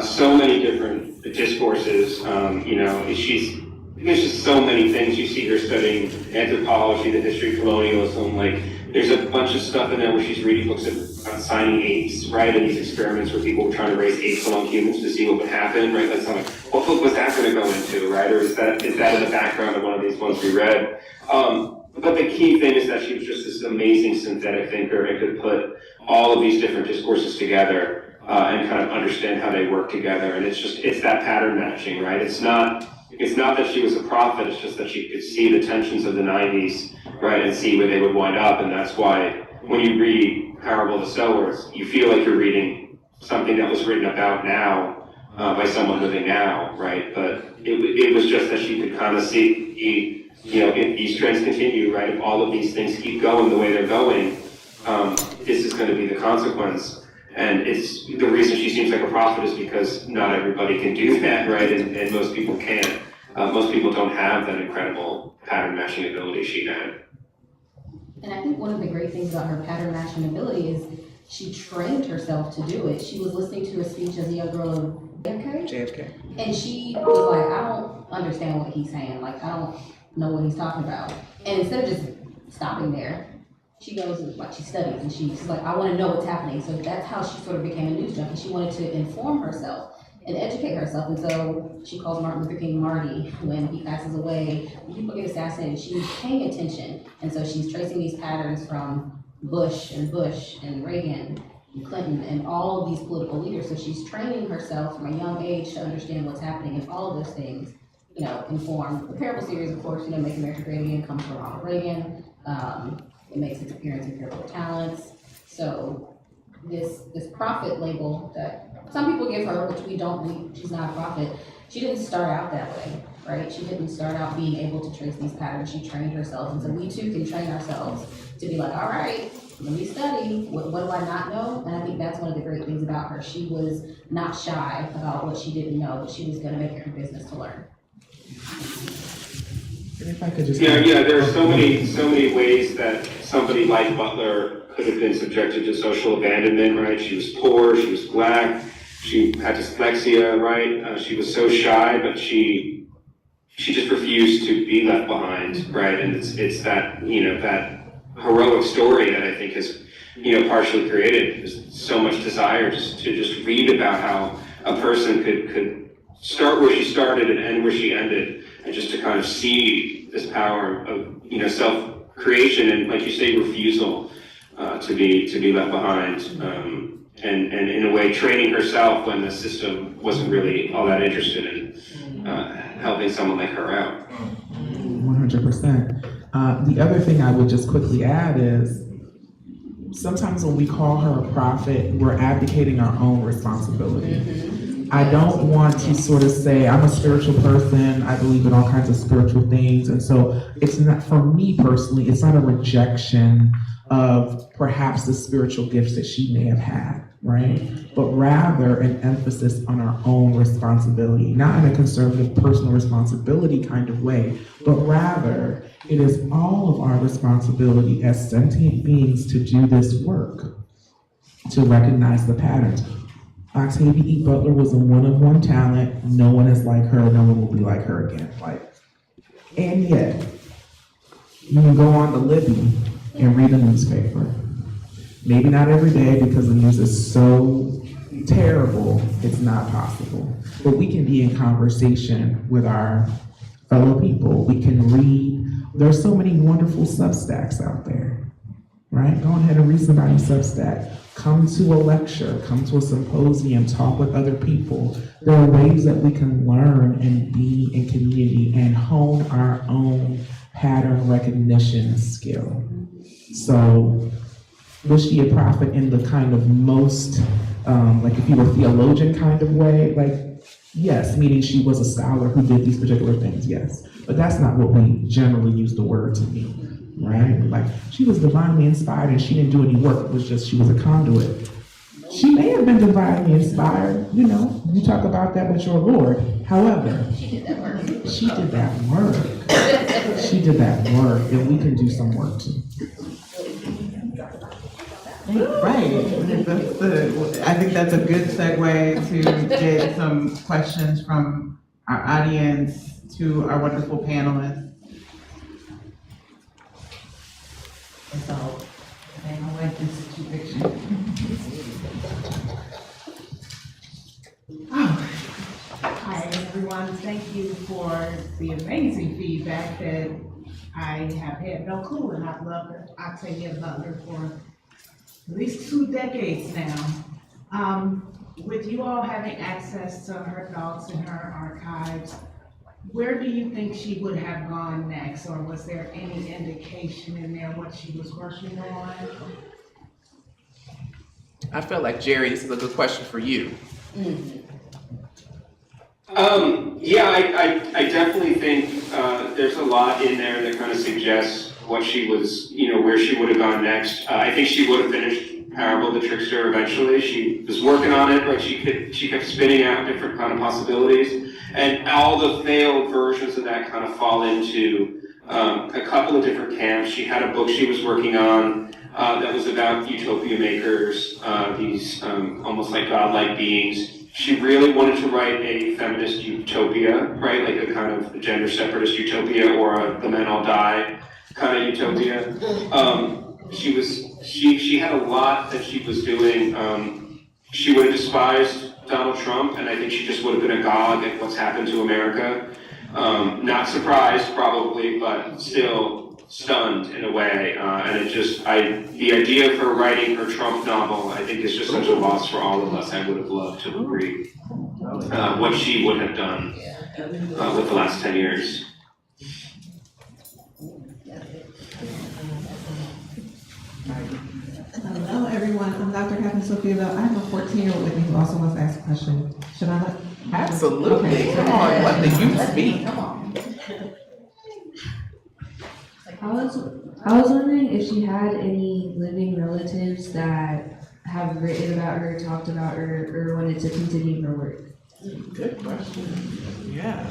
D: so many different discourses. You know, there's just so many things. You see her studying anthropology, the history of colonialism. Like, there's a bunch of stuff in there where she's reading books on signing apes, right? And these experiments where people were trying to raise apes along humans to see what would happen, right? That's not like, what book was that going to go into, right? Or is that in the background of one of these ones we read? But the key thing is that she was just this amazing synthetic thinker and could put all of these different discourses together and kind of understand how they work together. And it's that pattern matching, right? It's not that she was a prophet, it's just that she could see the tensions of the 90s, right, and see where they would wind up. And that's why when you read Parable of the Sowers, you feel like you're reading something that was written about now by someone living now, right? But it was just that she could kind of see, you know, if these trends continue, right, if all of these things keep going the way they're going, this is going to be the consequence. And it's the reason she seems like a prophet is because not everybody can do that, right? And most people can't. Most people don't have that incredible pattern matching ability she had.
B: And I think one of the great things about her pattern matching ability is she trained herself to do it. She was listening to a speech as a young girl of JFK. And she was like, I don't understand what he's saying. Like, I don't know what he's talking about. And instead of just stopping there, she goes and like she studies, and she's like, I want to know what's happening. So that's how she sort of became a news junkie. She wanted to inform herself and educate herself. And so she calls Martin Luther King Marty when he passes away. When people get assassinated, she's paying attention. And so she's tracing these patterns from Bush and Reagan and Clinton and all of these political leaders. So she's training herself from a young age to understand what's happening, and all of those things, you know, inform the Parable series. Of course, you know, Make America Great Again comes from Ronald Reagan. It makes its appearance in Parable Talents. So this prophet label that some people give her, which we don't believe, she's not a prophet. She didn't start out that way, right? She didn't start out being able to trace these patterns. She trained herself, and so we too can train ourselves to be like, all right, let me study, what do I not know? And I think that's one of the great things about her. She was not shy about what she didn't know, but she was gonna make it her business to learn.
A: And if I could just.
D: Yeah, there are so many ways that somebody like Butler could have been subjected to social abandonment, right? She was poor, she was black, she had dyslexia, right? She was so shy, but she just refused to be left behind, right? And it's that, that heroic story that I think has, partially created so much desire to just read about how a person could start where she started and end where she ended, and just to kind of see this power of, self-creation and, like you say, refusal to be left behind, and in a way training herself when the system wasn't really all that interested in helping someone like her out.
A: 100%. The other thing I would just quickly add is sometimes when we call her a prophet, we're abdicating our own responsibility. I don't want to sort of say, I'm a spiritual person, I believe in all kinds of spiritual things, and so it's not, for me personally, it's not a rejection of perhaps the spiritual gifts that she may have had, right? But rather an emphasis on our own responsibility, not in a conservative personal responsibility kind of way, but rather it is all of our responsibility as sentient beings to do this work, to recognize the patterns. Octavia E. Butler was a one-of-one talent. No one is like her. No one will be like her again. And yet, you can go on to Libby and read a newspaper. Maybe not every day because the news is so terrible, it's not possible. But we can be in conversation with our fellow people. We can read. There's so many wonderful Substacks out there, right? Go ahead and read somebody's Substack. Come to a lecture, come to a symposium, talk with other people. There are ways that we can learn and be in community and hone our own pattern recognition skill. So, was she a prophet in the kind of most, like if you were theologian kind of way? Like, yes, meaning she was a scholar who did these particular things, yes. But that's not what we generally use the word to mean. Right? Like, she was divinely inspired and she didn't do any work, it was just she was a conduit. She may have been divinely inspired, you talk about that with your Lord. However, she did that work. She did that work, and we can do some work too.
C: Right. I think that's a good segue to get some questions from our audience to our wonderful panelists. So, I like this situation. Oh. Hi, everyone. Thank you for the amazing feedback that I have had no clue, and I've loved Octavia Butler for at least 2 decades now. With you all having access to her thoughts and her archives, where do you think she would have gone next, or was there any indication in there what she was working on?
F: I feel like, Jerry, this is a good question for you.
D: I definitely think there's a lot in there that kind of suggests what she was, where she would have gone next. I think she would have finished Parable of the Trickster eventually. She was working on it, right? She kept spinning out different kind of possibilities. And all the failed versions of that kind of fall into a couple of different camps. She had a book she was working on that was about utopia makers, these almost like godlike beings. She really wanted to write a feminist utopia, right? Like a kind of gender separatist utopia or a the men all die kind of utopia. She had a lot that she was doing. She would have despised Donald Trump, and I think she just would have been agog at what's happened to America. Not surprised, probably, but still stunned in a way. And the idea of her writing her Trump novel, I think, is just such a loss for all of us. I would have loved to read what she would have done with the last 10 years.
G: Hello, everyone. I'm Dr. Catherine Sophia Bell. I have a 14-year-old with me who also wants to ask a question. Should I let?
F: Absolutely.
G: Okay.
F: Come on, let the youth speak.
B: Come on.
H: I was wondering if she had any living relatives that have written about her, talked about her, or wanted to continue her work.
F: Good question. Yeah.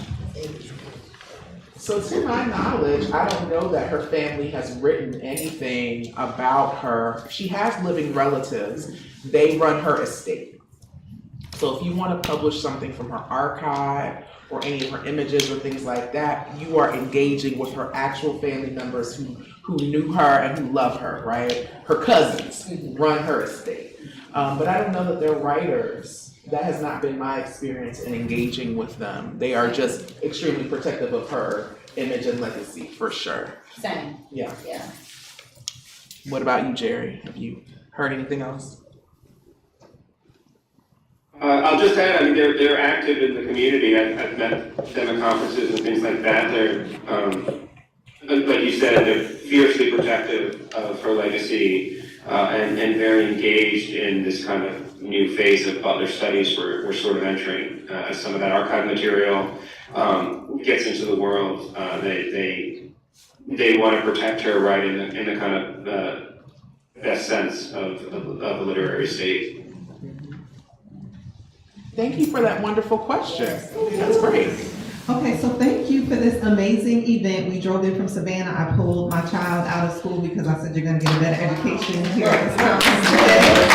F: So to my knowledge, I don't know that her family has written anything about her. She has living relatives. They run her estate. So if you want to publish something from her archive or any of her images or things like that, you are engaging with her actual family members who knew her and who love her, right? Her cousins run her estate. But I don't know that they're writers. That has not been my experience in engaging with them. They are just extremely protective of her image and legacy, for sure.
B: Same.
F: Yeah.
B: Yeah.
F: What about you, Jerry? Have you heard anything else?
D: I'll just add, I mean, they're active in the community. I've met them at conferences and things like that. They're, like you said, they're fiercely protective of her legacy and very engaged in this kind of new phase of Butler studies we're sort of entering. As some of that archive material gets into the world, they want to protect her, right, in the kind of best sense of the literary estate.
F: Thank you for that wonderful question. That's great.
G: Okay, so thank you for this amazing event. We drove in from Savannah. I pulled my child out of school because I said you're gonna get a better education here at this conference today.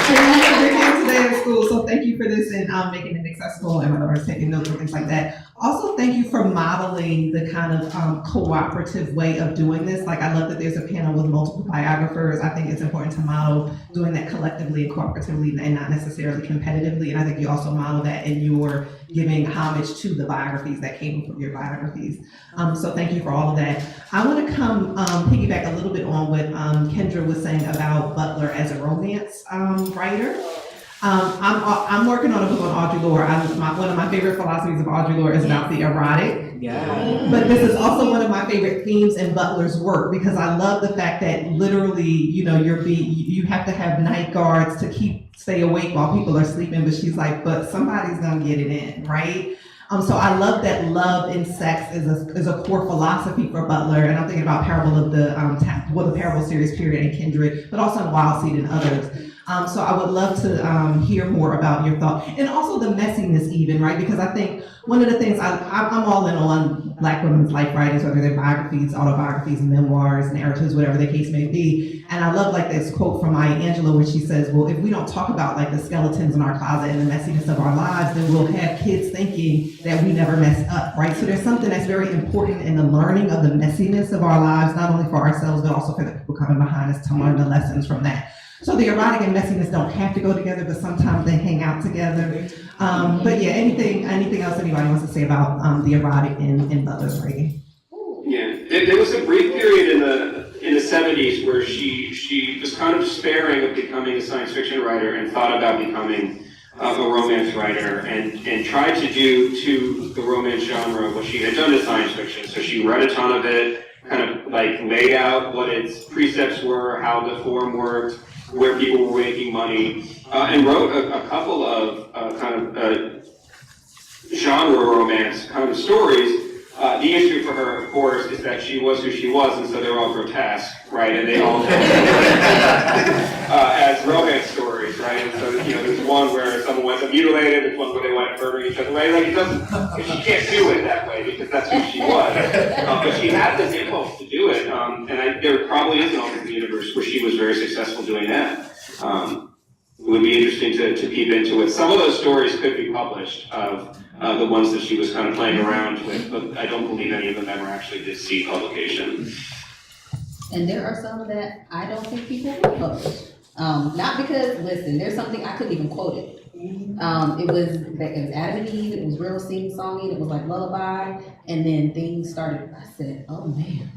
G: And I had to bring him today at school, so thank you for this and making it accessible and others taking notes and things like that. Also, thank you for modeling the kind of cooperative way of doing this. Like, I love that there's a panel with multiple biographers. I think it's important to model doing that collectively and cooperatively and not necessarily competitively. And I think you also model that in your giving homage to the biographies that came from your biographies. So thank you for all of that. I want to come piggyback a little bit on what Kendra was saying about Butler as a romance writer. I'm working on a book on Audre Lorde. One of my favorite philosophies of Audre Lorde is about the erotic.
F: Yeah.
G: But this is also one of my favorite themes in Butler's work because I love the fact that literally, you know, you have to have night guards to stay awake while people are sleeping. But she's like, but somebody's gonna get it in, right? So I love that love and sex is a core philosophy for Butler, and I'm thinking about Parable of the the Parable series period and Kindred, but also in Wild Seed and others. So I would love to hear more about your thought, and also the messiness, even, right? Because I think one of the things I'm all in on Black women's life writings, whether they're biographies, autobiographies, memoirs, narratives, whatever the case may be. And I love like this quote from Maya Angelou where she says, well, if we don't talk about like the skeletons in our closet and the messiness of our lives, then we'll have kids thinking that we never messed up, right? So there's something that's very important in the learning of the messiness of our lives, not only for ourselves, but also for the people coming behind us to learn the lessons from that. So the erotic and messiness don't have to go together, but sometimes they hang out together. But yeah, anything else anybody wants to say about the erotic in Butler's writing?
D: Yeah, there was a brief period in the 70s where she was kind of despairing of becoming a science fiction writer and thought about becoming a romance writer and tried to do to the romance genre what she had done to science fiction. So she read a ton of it, kind of like laid out what its precepts were, how the form worked, where people were making money, and wrote a couple of kind of genre romance kind of stories. The issue for her, of course, is that she was who she was, and so they're all grotesque, right? And they all as romance stories, right? And so, you know, there's one where someone winds up mutilated, there's one where they wind up murdering each other, right? Like, it doesn't, she can't do it that way because that's who she was. But she had this impulse to do it, and there probably is an alternate universe where she was very successful doing that. It would be interesting to peep into it. Some of those stories could be published of the ones that she was kind of playing around with, but I don't believe any of them ever actually did see publication.
B: And there are some that I don't think people will publish. Not because, listen, there's something, I couldn't even quote it. It was Adam and Eve, it was real sing-songy, it was like lullaby, and then things started, I said, oh man.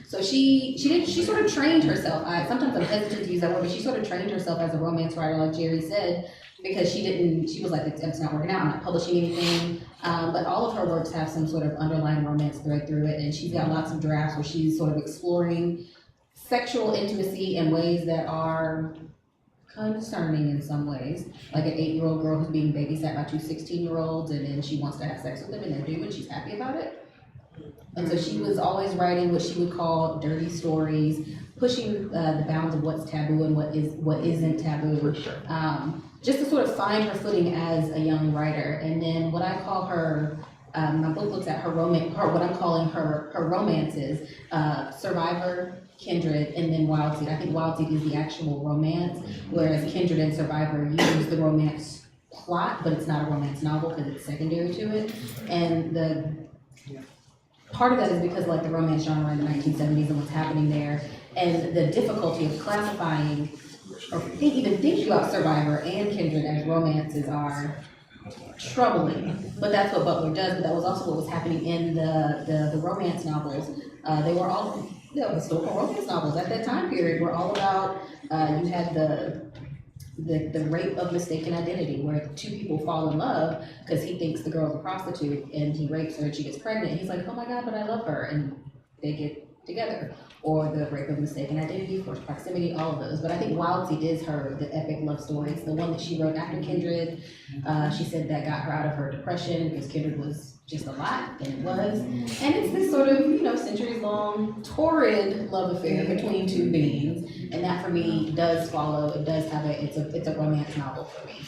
B: So she sort of trained herself. Sometimes I'm hesitant to use that word, but she sort of trained herself as a romance writer, like Jerry said, because she was like, it's not working out, I'm not publishing anything. But all of her works have some sort of underlying romance thread through it, and she's got lots of drafts where she's sort of exploring sexual intimacy in ways that are concerning in some ways. Like an 8-year-old girl who's being babysat by 2 16-year-olds, and then she wants to have sex with them, and they do, and she's happy about it. And so she was always writing what she would call dirty stories, pushing the bounds of what's taboo and what isn't taboo.
F: For sure.
B: Just to sort of find her footing as a young writer. And then what I call her, my book looks at her what I'm calling her romances, Survivor, Kindred, and then Wild Seed. I think Wild Seed is the actual romance, whereas Kindred and Survivor use the romance plot, but it's not a romance novel because it's secondary to it. And the part of that is because like the romance genre in the 1970s and what's happening there, and the difficulty of classifying or even thinking about Survivor and Kindred as romances are troubling. But that's what Butler does, but that was also what was happening in the romance novels. They were all historical romance novels at that time period were all about, you had the rape of mistaken identity, where two people fall in love because he thinks the girl's a prostitute and he rapes her and she gets pregnant. And he's like, oh my God, but I love her. And they get together. Or the rape of mistaken identity, forced proximity, all of those. But I think Wild Seed is the epic love story. It's the one that she wrote after Kindred. She said that got her out of her depression because Kindred was just a lot, and it was. And it's this sort of, centuries-long, torrid love affair between two beings. And that for me does follow, it does have it's a romance novel for me.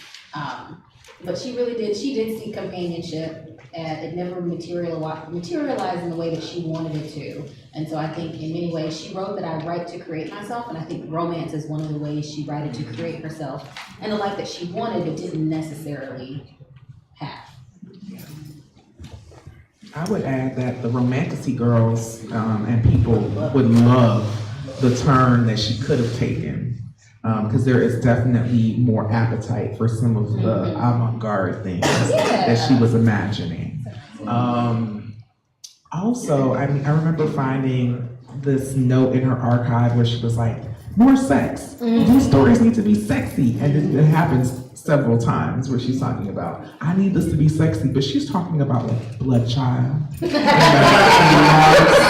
B: But she did seek companionship, and it never materialized in the way that she wanted it to. And so I think in many ways she wrote that I write to create myself, and I think romance is one of the ways she wrote to create herself and the life that she wanted but didn't necessarily have.
F: I would add that the Romantasy girls and people would love the turn that she could have taken, because there is definitely more appetite for some of the avant-garde things that she was imagining. Also, I remember finding this note in her archive where she was like, more sex. These stories need to be sexy. And it happens several times where she's talking about, I need this to be sexy, but she's talking about like blood child.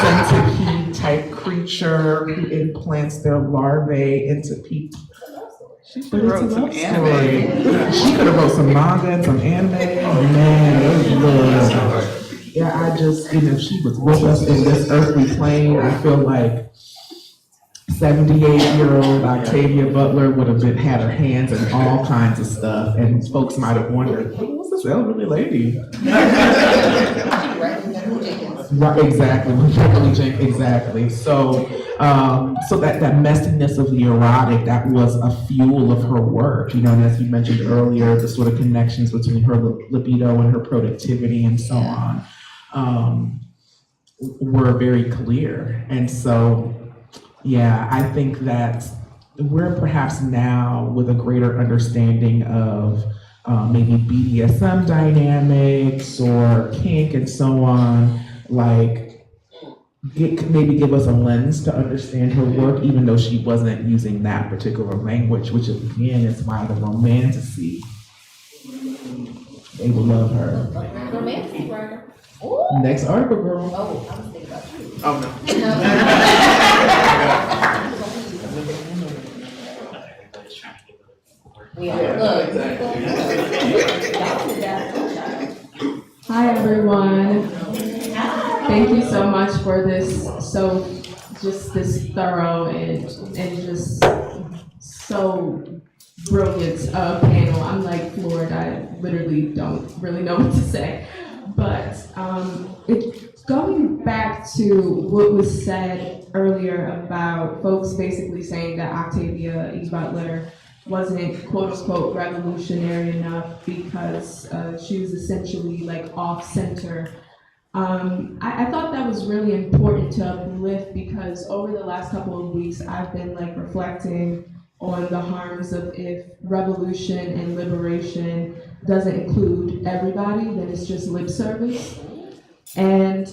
F: Centipede type creature who implants their larvae into people. She could have wrote some anime. She could have wrote some manga and some anime. Man, it was yeah, I just, if she was with us in this earthly plane, I feel like 78-year-old Octavia Butler would have had her hands in all kinds of stuff, and folks might have wondered, who's this elderly lady? Right, exactly, exactly. So, that messiness of the erotic, that was a fuel of her work, and as you mentioned earlier, the sort of connections between her libido and her productivity and so on, were very clear. And so, yeah, I think that we're perhaps now with a greater understanding of maybe BDSM dynamics or kink and so on, like maybe give us a lens to understand her work, even though she wasn't using that particular language, which again is why the Romantasy, they will love her.
B: Romantasy writer.
F: Next article, girl.
B: Oh, I was thinking about you.
F: Oh, no.
H: Hi, everyone. Thank you so much for this this thorough and just so brilliant panel. I'm like floored. I literally don't really know what to say. But going back to what was said earlier about folks basically saying that Octavia E. Butler wasn't quote unquote revolutionary enough because she was essentially like off center. I thought that was really important to uplift because over the last couple of weeks I've been like reflecting on the harms of if revolution and liberation doesn't include everybody, then it's just lip service. And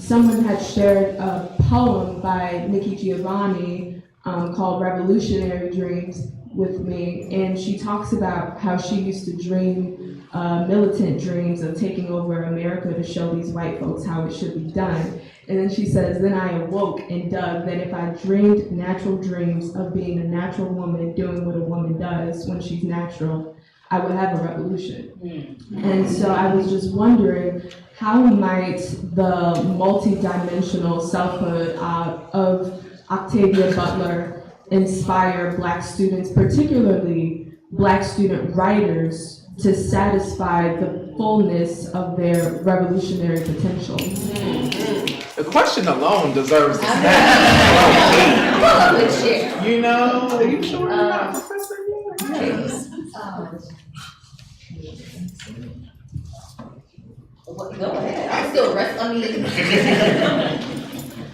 H: someone had shared a poem by Nikki Giovanni called Revolutionary Dreams with me, and she talks about how she used to dream militant dreams of taking over America to show these white folks how it should be done. And then she says, then I awoke and dug that if I dreamed natural dreams of being a natural woman doing what a woman does when she's natural, I would have a revolution. And so I was just wondering, how might the multi-dimensional selfhood of Octavia Butler inspire Black students, particularly Black student writers, to satisfy the fullness of their revolutionary potential?
F: The question alone deserves a stand. You know, are you sure you're not a professor yet? Yes.
B: Go ahead. I'm still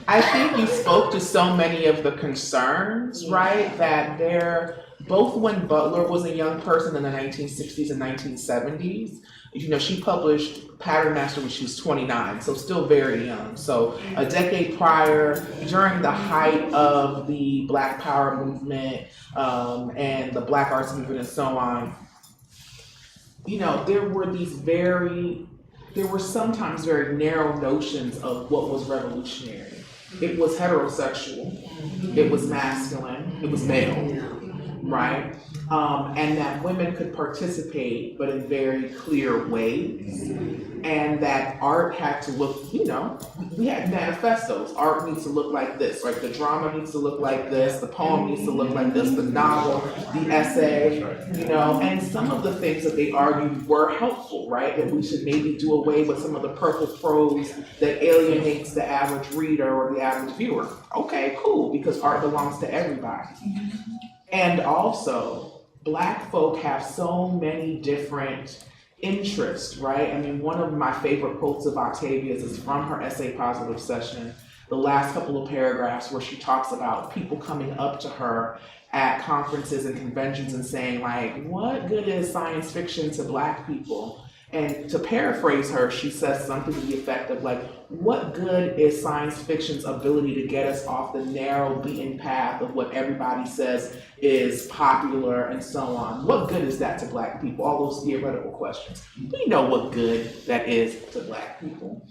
F: I think you spoke to so many of the concerns, right? That both when Butler was a young person in the 1960s and 1970s, you know, she published Pattern Master when she was 29, so still very young. So a decade prior, during the height of the Black Power movement and the Black arts movement and so on, you know, there were sometimes very narrow notions of what was revolutionary. It was heterosexual, it was masculine, it was male, right? And that women could participate, but in very clear ways. And that art had to look, you know, we had manifestos. Art needs to look like this, right? The drama needs to look like this, the poem needs to look like this, the novel, the essay, you know, and some of the things that they argued were helpful, right? That we should maybe do away with some of the purple prose that alienates the average reader or the average viewer. Okay, cool, because art belongs to everybody. And also, Black folk have so many different interests, right? I mean, one of my favorite quotes of Octavia's is from her essay Positive Session, the last couple of paragraphs where she talks about people coming up to her at conferences and conventions and saying, like, what good is science fiction to Black people? And to paraphrase her, she says something to the effect of, like, what good is science fiction's ability to get us off the narrow beaten path of what everybody says is popular and so on? What good is that to Black people? All those theoretical questions. We know what good that is to Black people.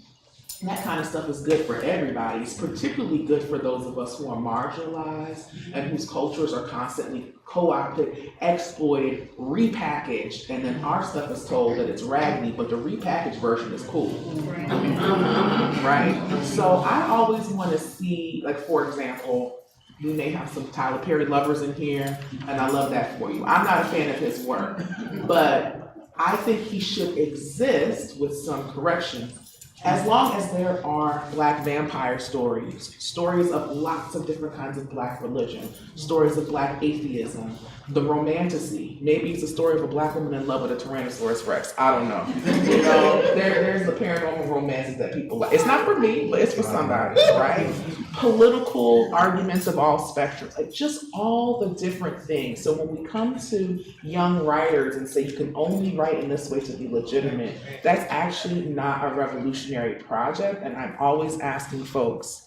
F: And that kind of stuff is good for everybody. It's particularly good for those of us who are marginalized and whose cultures are constantly co-opted, exploited, repackaged, and then our stuff is told that it's raggedy, but the repackaged version is cool. Right? So I always want to see, like, for example, we may have some Tyler Perry lovers in here, and I love that for you. I'm not a fan of his work, but I think he should exist with some corrections. As long as there are Black vampire stories, stories of lots of different kinds of Black religion, stories of Black atheism, the romanticy. Maybe it's a story of a Black woman in love with a Tyrannosaurus Rex. I don't know. You know, there's the paranormal romances that people like. It's not for me, but it's for somebody, right? Political arguments of all spectrums, like just all the different things. So when we come to young writers and say you can only write in this way to be legitimate, that's actually not a revolutionary project. And I'm always asking folks,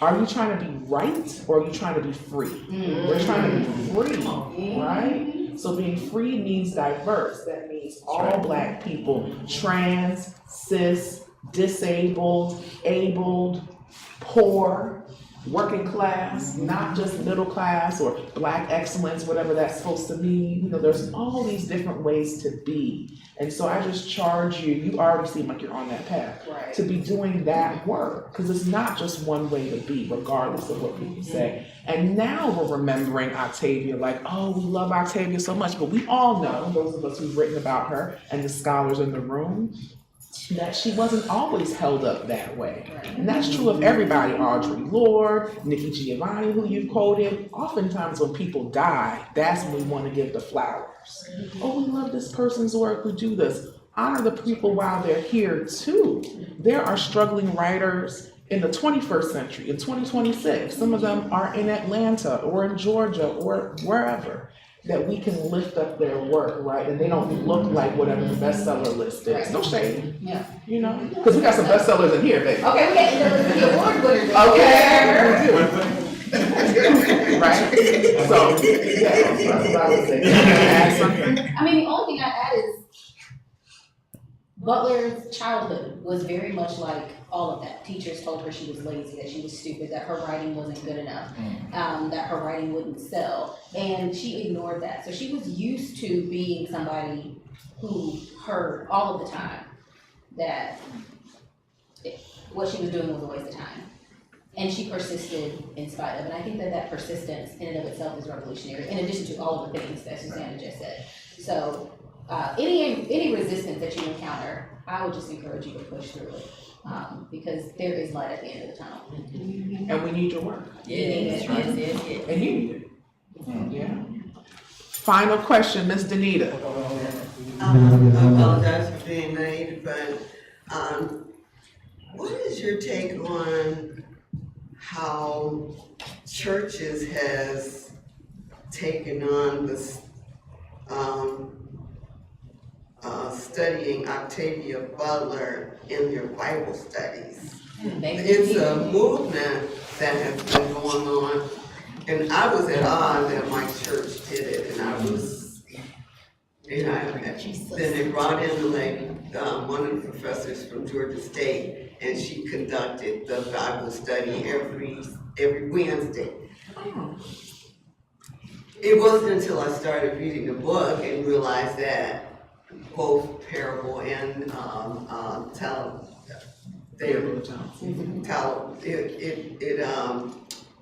F: are you trying to be right or are you trying to be free? We're trying to be free, right? So being free means diverse. That means all Black people, trans, cis, disabled, abled, poor, working class, not just middle class or Black excellence, whatever that's supposed to mean. You know, there's all these different ways to be. And so I just charge you, you already seem like you're on that path, right, to be doing that work, because it's not just one way to be, regardless of what people say. And now we're remembering Octavia like, oh, we love Octavia so much, but we all know, those of us who've written about her and the scholars in the room, that she wasn't always held up that way. And that's true of everybody, Audre Lorde, Nikki Giovanni, who you've quoted. Oftentimes when people die, that's when we want to give the flowers. Oh, we love this person's work, we do this. Honor the people while they're here too. There are struggling writers in the 21st century, in 2026. Some of them are in Atlanta or in Georgia or wherever, that we can lift up their work, right? And they don't look like whatever the bestseller list is. Right. No shade. Yeah. You know? Because we got some bestsellers in here, baby.
B: Okay, we got the award winners.
F: Okay. We do. Right? So, yeah, that's what I would say. Add something.
B: I mean, the only thing I add is, Butler's childhood was very much like all of that. Teachers told her she was lazy, that she was stupid, that her writing wasn't good enough, that her writing wouldn't sell, and she ignored that. So she was used to being somebody who heard all of the time that what she was doing was a waste of time. And she persisted in spite of it. And I think that that persistence in and of itself is revolutionary, in addition to all of the things that Susanna just said. So any resistance that you encounter, I would just encourage you to push through it, because there is light at the end of the tunnel.
F: And we need your work.
B: Yes.
F: And you need it. Yeah. Final question, Ms. Danita.
I: I apologize for being late, but what is your take on how churches has taken on this studying Octavia Butler in their Bible studies? It's a movement that has been going on, and I was at odds that my church did it, and I was, then they brought in the lady, one of the professors from Georgia State, and she conducted the Bible study every Wednesday. It wasn't until I started reading the book and realized that both parable and it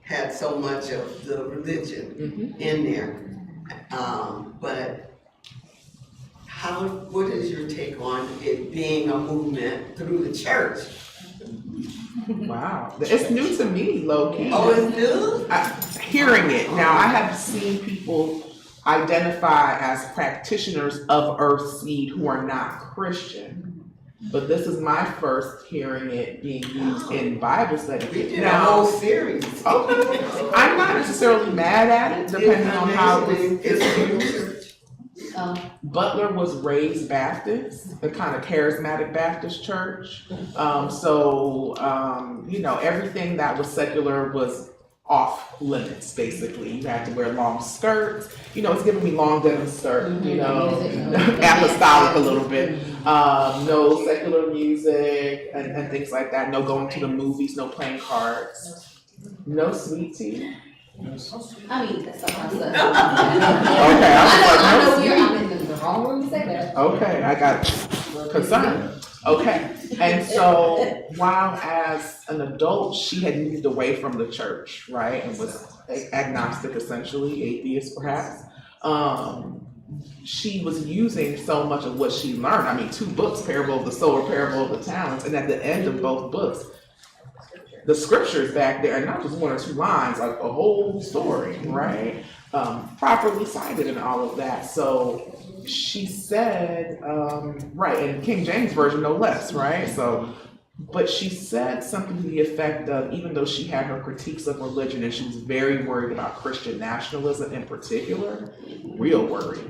I: had so much of the religion in there. But what is your take on it being a movement through the church?
F: Wow, it's new to me, low key.
I: Oh, it's new?
F: Hearing it. Now, I have seen people identify as practitioners of Earthseed who are not Christian, but this is my first hearing it being used in Bible study.
I: We did a whole series.
F: Okay, I'm not necessarily mad at it, depending on how it's used. Butler was raised Baptist, a kind of charismatic Baptist church. Everything that was secular was off limits, basically. You had to wear long skirts. It's giving me long denim skirt, apostolic a little bit. No secular music and things like that. No going to the movies, no playing cards. No sweet tea.
B: I mean, that's something I
F: Okay,
B: I'm in the wrong room to say that.
F: Okay, I got concerned. Okay, and so while as an adult, she had moved away from the church, right, and was agnostic, essentially, atheist perhaps. She was using so much of what she learned. I mean, 2 books, Parable of the Sower, Parable of the Talents, and at the end of both books, the scriptures back there, and not just 1 or 2 lines, like the whole story, right? Properly cited and all of that. So she said, right, in King James Version, no less, right? So, but she said something to the effect of, even though she had her critiques of religion and she was very worried about Christian nationalism in particular, real worried,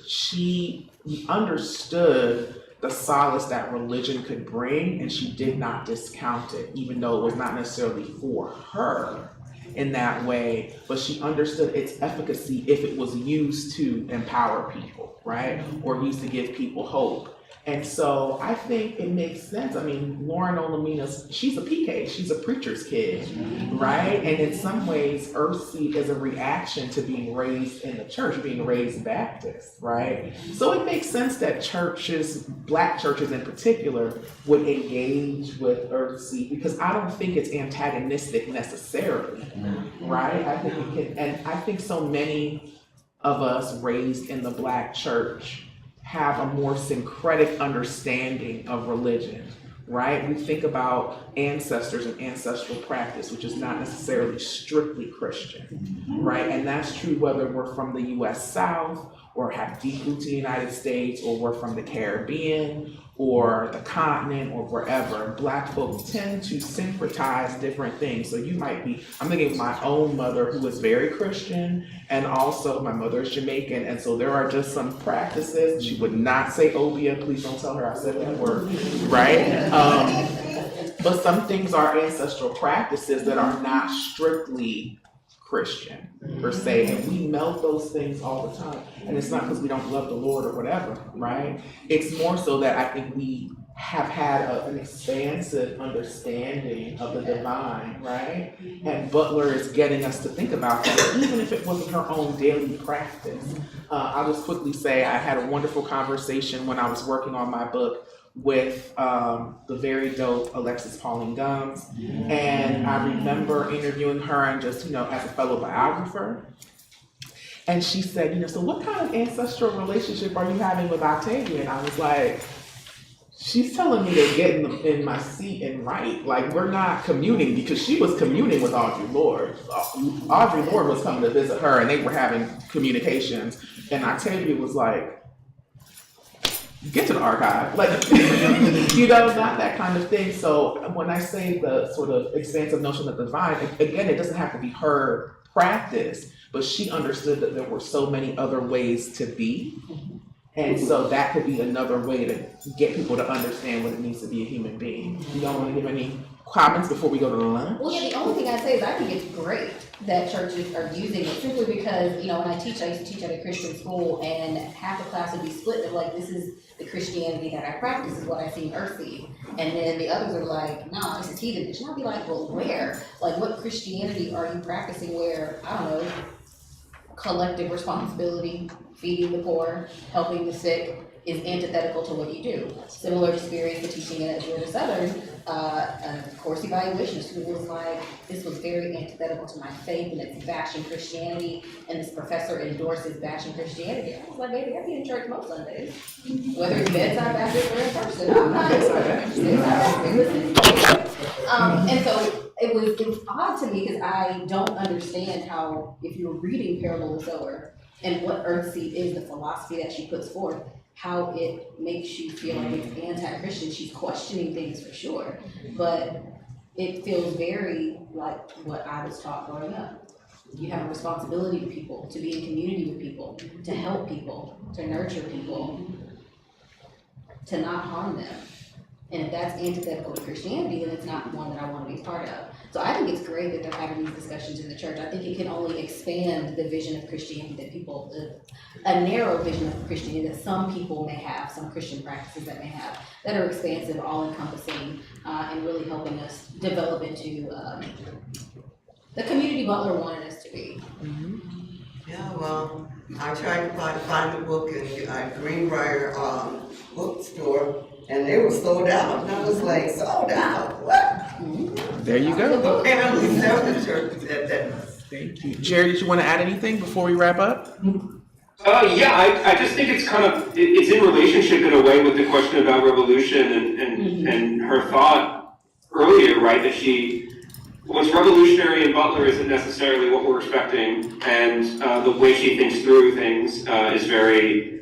F: she understood the solace that religion could bring, and she did not discount it, even though it was not necessarily for her in that way, but she understood its efficacy if it was used to empower people, right? Or used to give people hope. And so I think it makes sense. I mean, Lauren Olamina's, she's a PK, she's a preacher's kid, right? And in some ways, Earthseed is a reaction to being raised in the church, being raised Baptist, right? So it makes sense that churches, Black churches in particular, would engage with Earthseed, because I don't think it's antagonistic necessarily, right? I think it can, and I think so many of us raised in the Black church have a more syncretic understanding of religion, right? We think about ancestors and ancestral practice, which is not necessarily strictly Christian, right? And that's true whether we're from the US South or have deep roots in the United States, or we're from the Caribbean or the continent or wherever. Black folks tend to syncretize different things. So you might be, I'm thinking of my own mother who was very Christian, and also my mother is Jamaican, and so there are just some practices. She would not say obia, please don't tell her I said that word, right? But some things are ancestral practices that are not strictly Christian per se, and we melt those things all the time. And it's not because we don't love the Lord or whatever, right? It's more so that I think we have had an expansive understanding of the divine, right? And Butler is getting us to think about that, even if it wasn't her own daily practice. I'll just quickly say I had a wonderful conversation when I was working on my book with the very dope Alexis Pauline Gumbs. And I remember interviewing her and just, as a fellow biographer. And she said, so what kind of ancestral relationship are you having with Octavia? And I was like, she's telling me to get in my seat and write. Like, we're not communing, because she was communing with Audre Lorde. Audre Lorde was coming to visit her and they were having communications. And Octavia was like, get to the archive. Like, not that kind of thing. So when I say the sort of expansive notion of divine, again, it doesn't have to be her practice, but she understood that there were so many other ways to be. And so that could be another way to get people to understand what it means to be a human being. You don't want to give any comments before we go to lunch?
B: Well, yeah, the only thing I'd say is I think it's great that churches are using it, simply because, when I used to teach at a Christian school, and half the class would be split of like, this is the Christianity that I practice, is what I see in Earthseed. And then the others are like, nah, this is heathenish. And I'll be like, well, where? Like, what Christianity are you practicing where, I don't know, collective responsibility, feeding the poor, helping the sick, is antithetical to what you do. Similar experience to teaching at Georgia Southern, course evaluation school was like, this was very antithetical to my faith, and it's bashing Christianity, and this professor endorses bashing Christianity. I was like, baby, I be in church most Sundays, whether it's bedside Baptist or in person. I'm not bedside Baptist. And so it was odd to me, because I don't understand how, if you're reading Parable of the Sower and what Earthseed is, the philosophy that she puts forth, how it makes you feel like it's anti-Christian. She's questioning things for sure, but it feels very like what I was taught growing up. You have a responsibility to people, to be in community with people, to help people, to nurture people, to not harm them. And if that's antithetical to Christianity, then it's not one that I want to be part of. So I think it's great that they're having these discussions in the church. I think it can only expand the vision of Christianity that people, a narrow vision of Christianity that some people may have, some Christian practices that may have, that are expansive, all-encompassing, and really helping us develop into the community Butler wanted us to be.
I: Yeah, well, I tried to find the book in Greenbrier bookstore, and they were sold out. And I was like, sold out? What?
F: There you go.
I: Apparently, several churches at that.
F: Thank you. Jerry, did you want to add anything before we wrap up?
D: Yeah, I just think it's kind of, it's in relationship in a way with the question about revolution and her thought earlier, right, that what's revolutionary in Butler isn't necessarily what we're expecting, and the way she thinks through things is very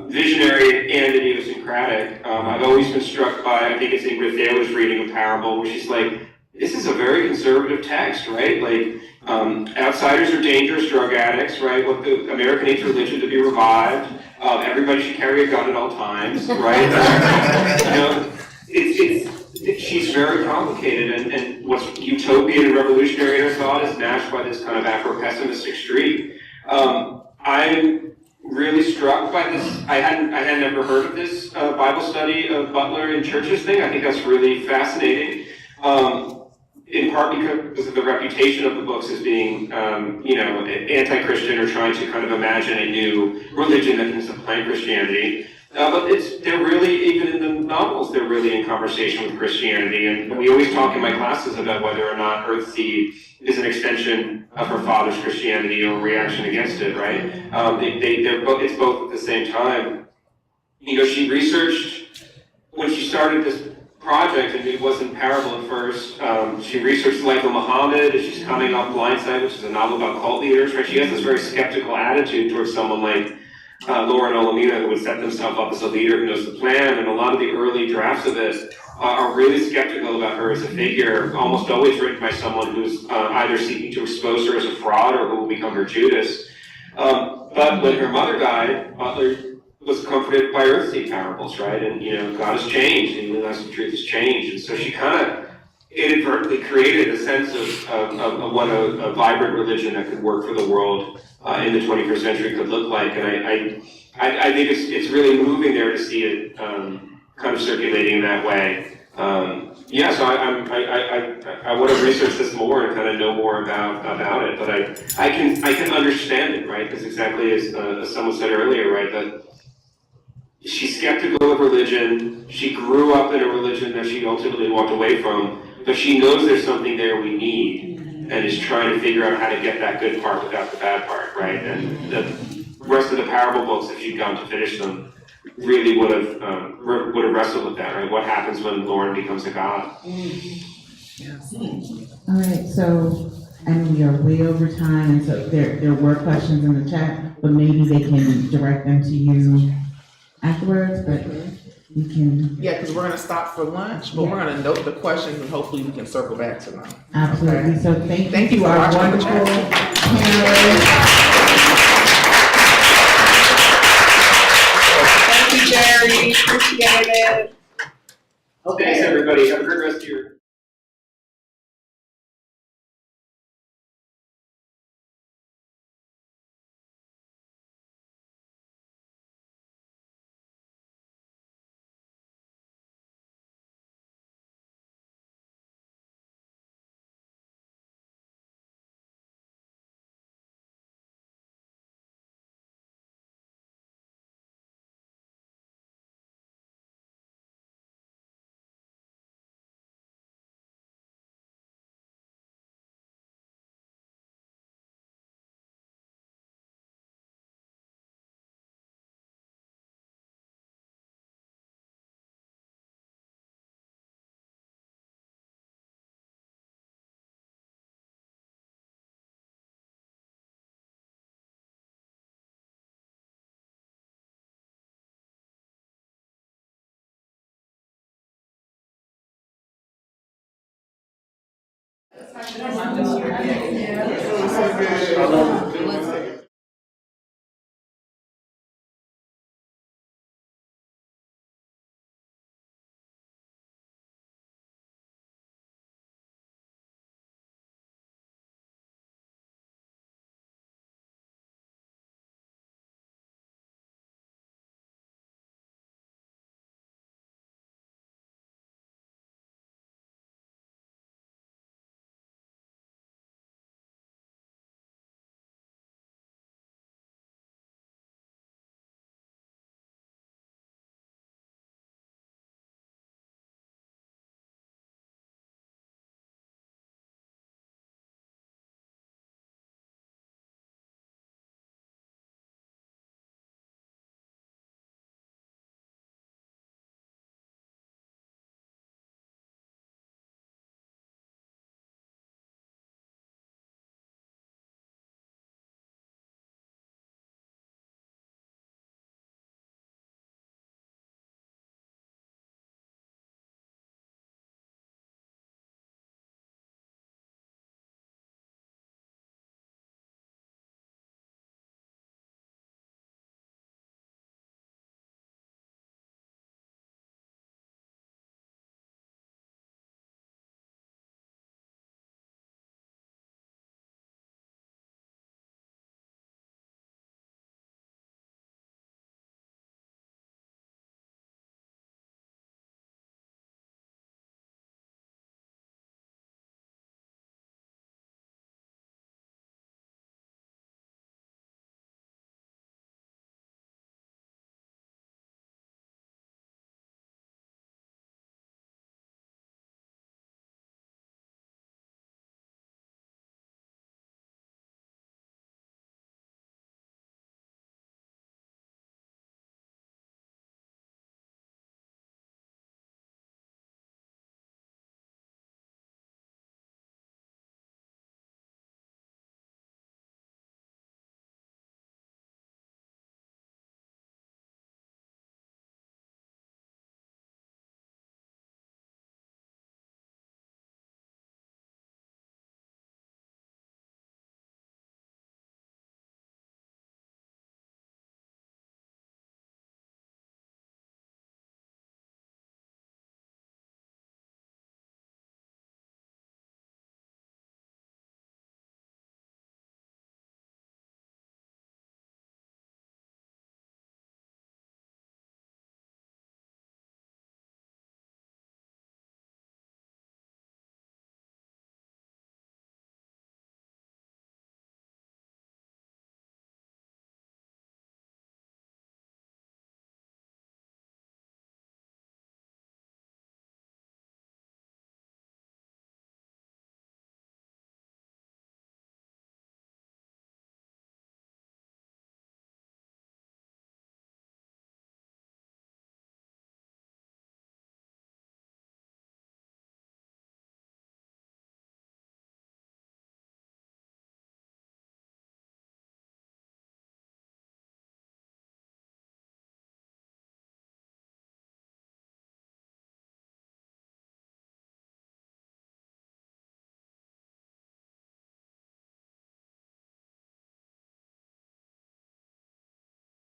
D: visionary and idiosyncratic. I've always been struck by, I think it's Ingrid Thaler's reading of Parable, where she's like, this is a very conservative text, right? Like, outsiders are dangerous drug addicts, right? What the American needs religion to be revived. Everybody should carry a gun at all times, right? She's very complicated, and what's utopian and revolutionary in her thought is matched by this kind of Afro-pessimistic streak. I'm really struck by this. I had never heard of this Bible study of Butler in churches thing. I think that's really fascinating. In part because of the reputation of the books as being, anti-Christian, or trying to kind of imagine a new religion that can supplant Christianity. But they're really, even in the novels, they're really in conversation with Christianity. And we always talk in my classes about whether or not Earthseed is an extension of her father's Christianity or a reaction against it, right? It's both at the same time. She researched, when she started this project, and it wasn't Parable at first, she researched the life of Muhammad, and she's coming off Blindside, which is a novel about cult leaders, right? She has this very skeptical attitude towards someone like Lauren Olamina, who would set themselves up as a leader who knows the plan, and a lot of the early drafts of this are really skeptical about her as a figure, almost always written by someone who's either seeking to expose her as a fraud or who will become her Judas. But when her mother died, Butler was comforted by Earthseed parables, right? And, God has changed, and the lesson of truth has changed. And so she kind of, inadvertently created a sense of what a vibrant religion that could work for the world in the 21st century could look like. And I think it's really moving there to see it kind of circulating in that way. Yeah, so I want to research this more and kind of know more about it. But I can understand it, right? Because exactly as someone said earlier, right, that she's skeptical of religion. She grew up in a religion that she ultimately walked away from, but she knows there's something there we need, and is trying to figure out how to get that good part without the bad part, right? And the rest of the parable books, if she'd gone to finish them, really would have wrestled with that, right? What happens when Lauren becomes a god?
C: All right, so I know we are way over time, and so there were questions in the chat, but maybe they can direct them to you afterwards, but we can.
F: Yeah, because we're gonna stop for lunch, but we're gonna note the questions and hopefully we can circle back to them.
C: Absolutely,
F: Okay.
C: so thank you
F: for
C: our
F: watching the
C: wonderful
F: chat.
C: panelists.
F: Thank you, Jerry, appreciate it.
D: Thanks, everybody. Have a great rest of your
B: Was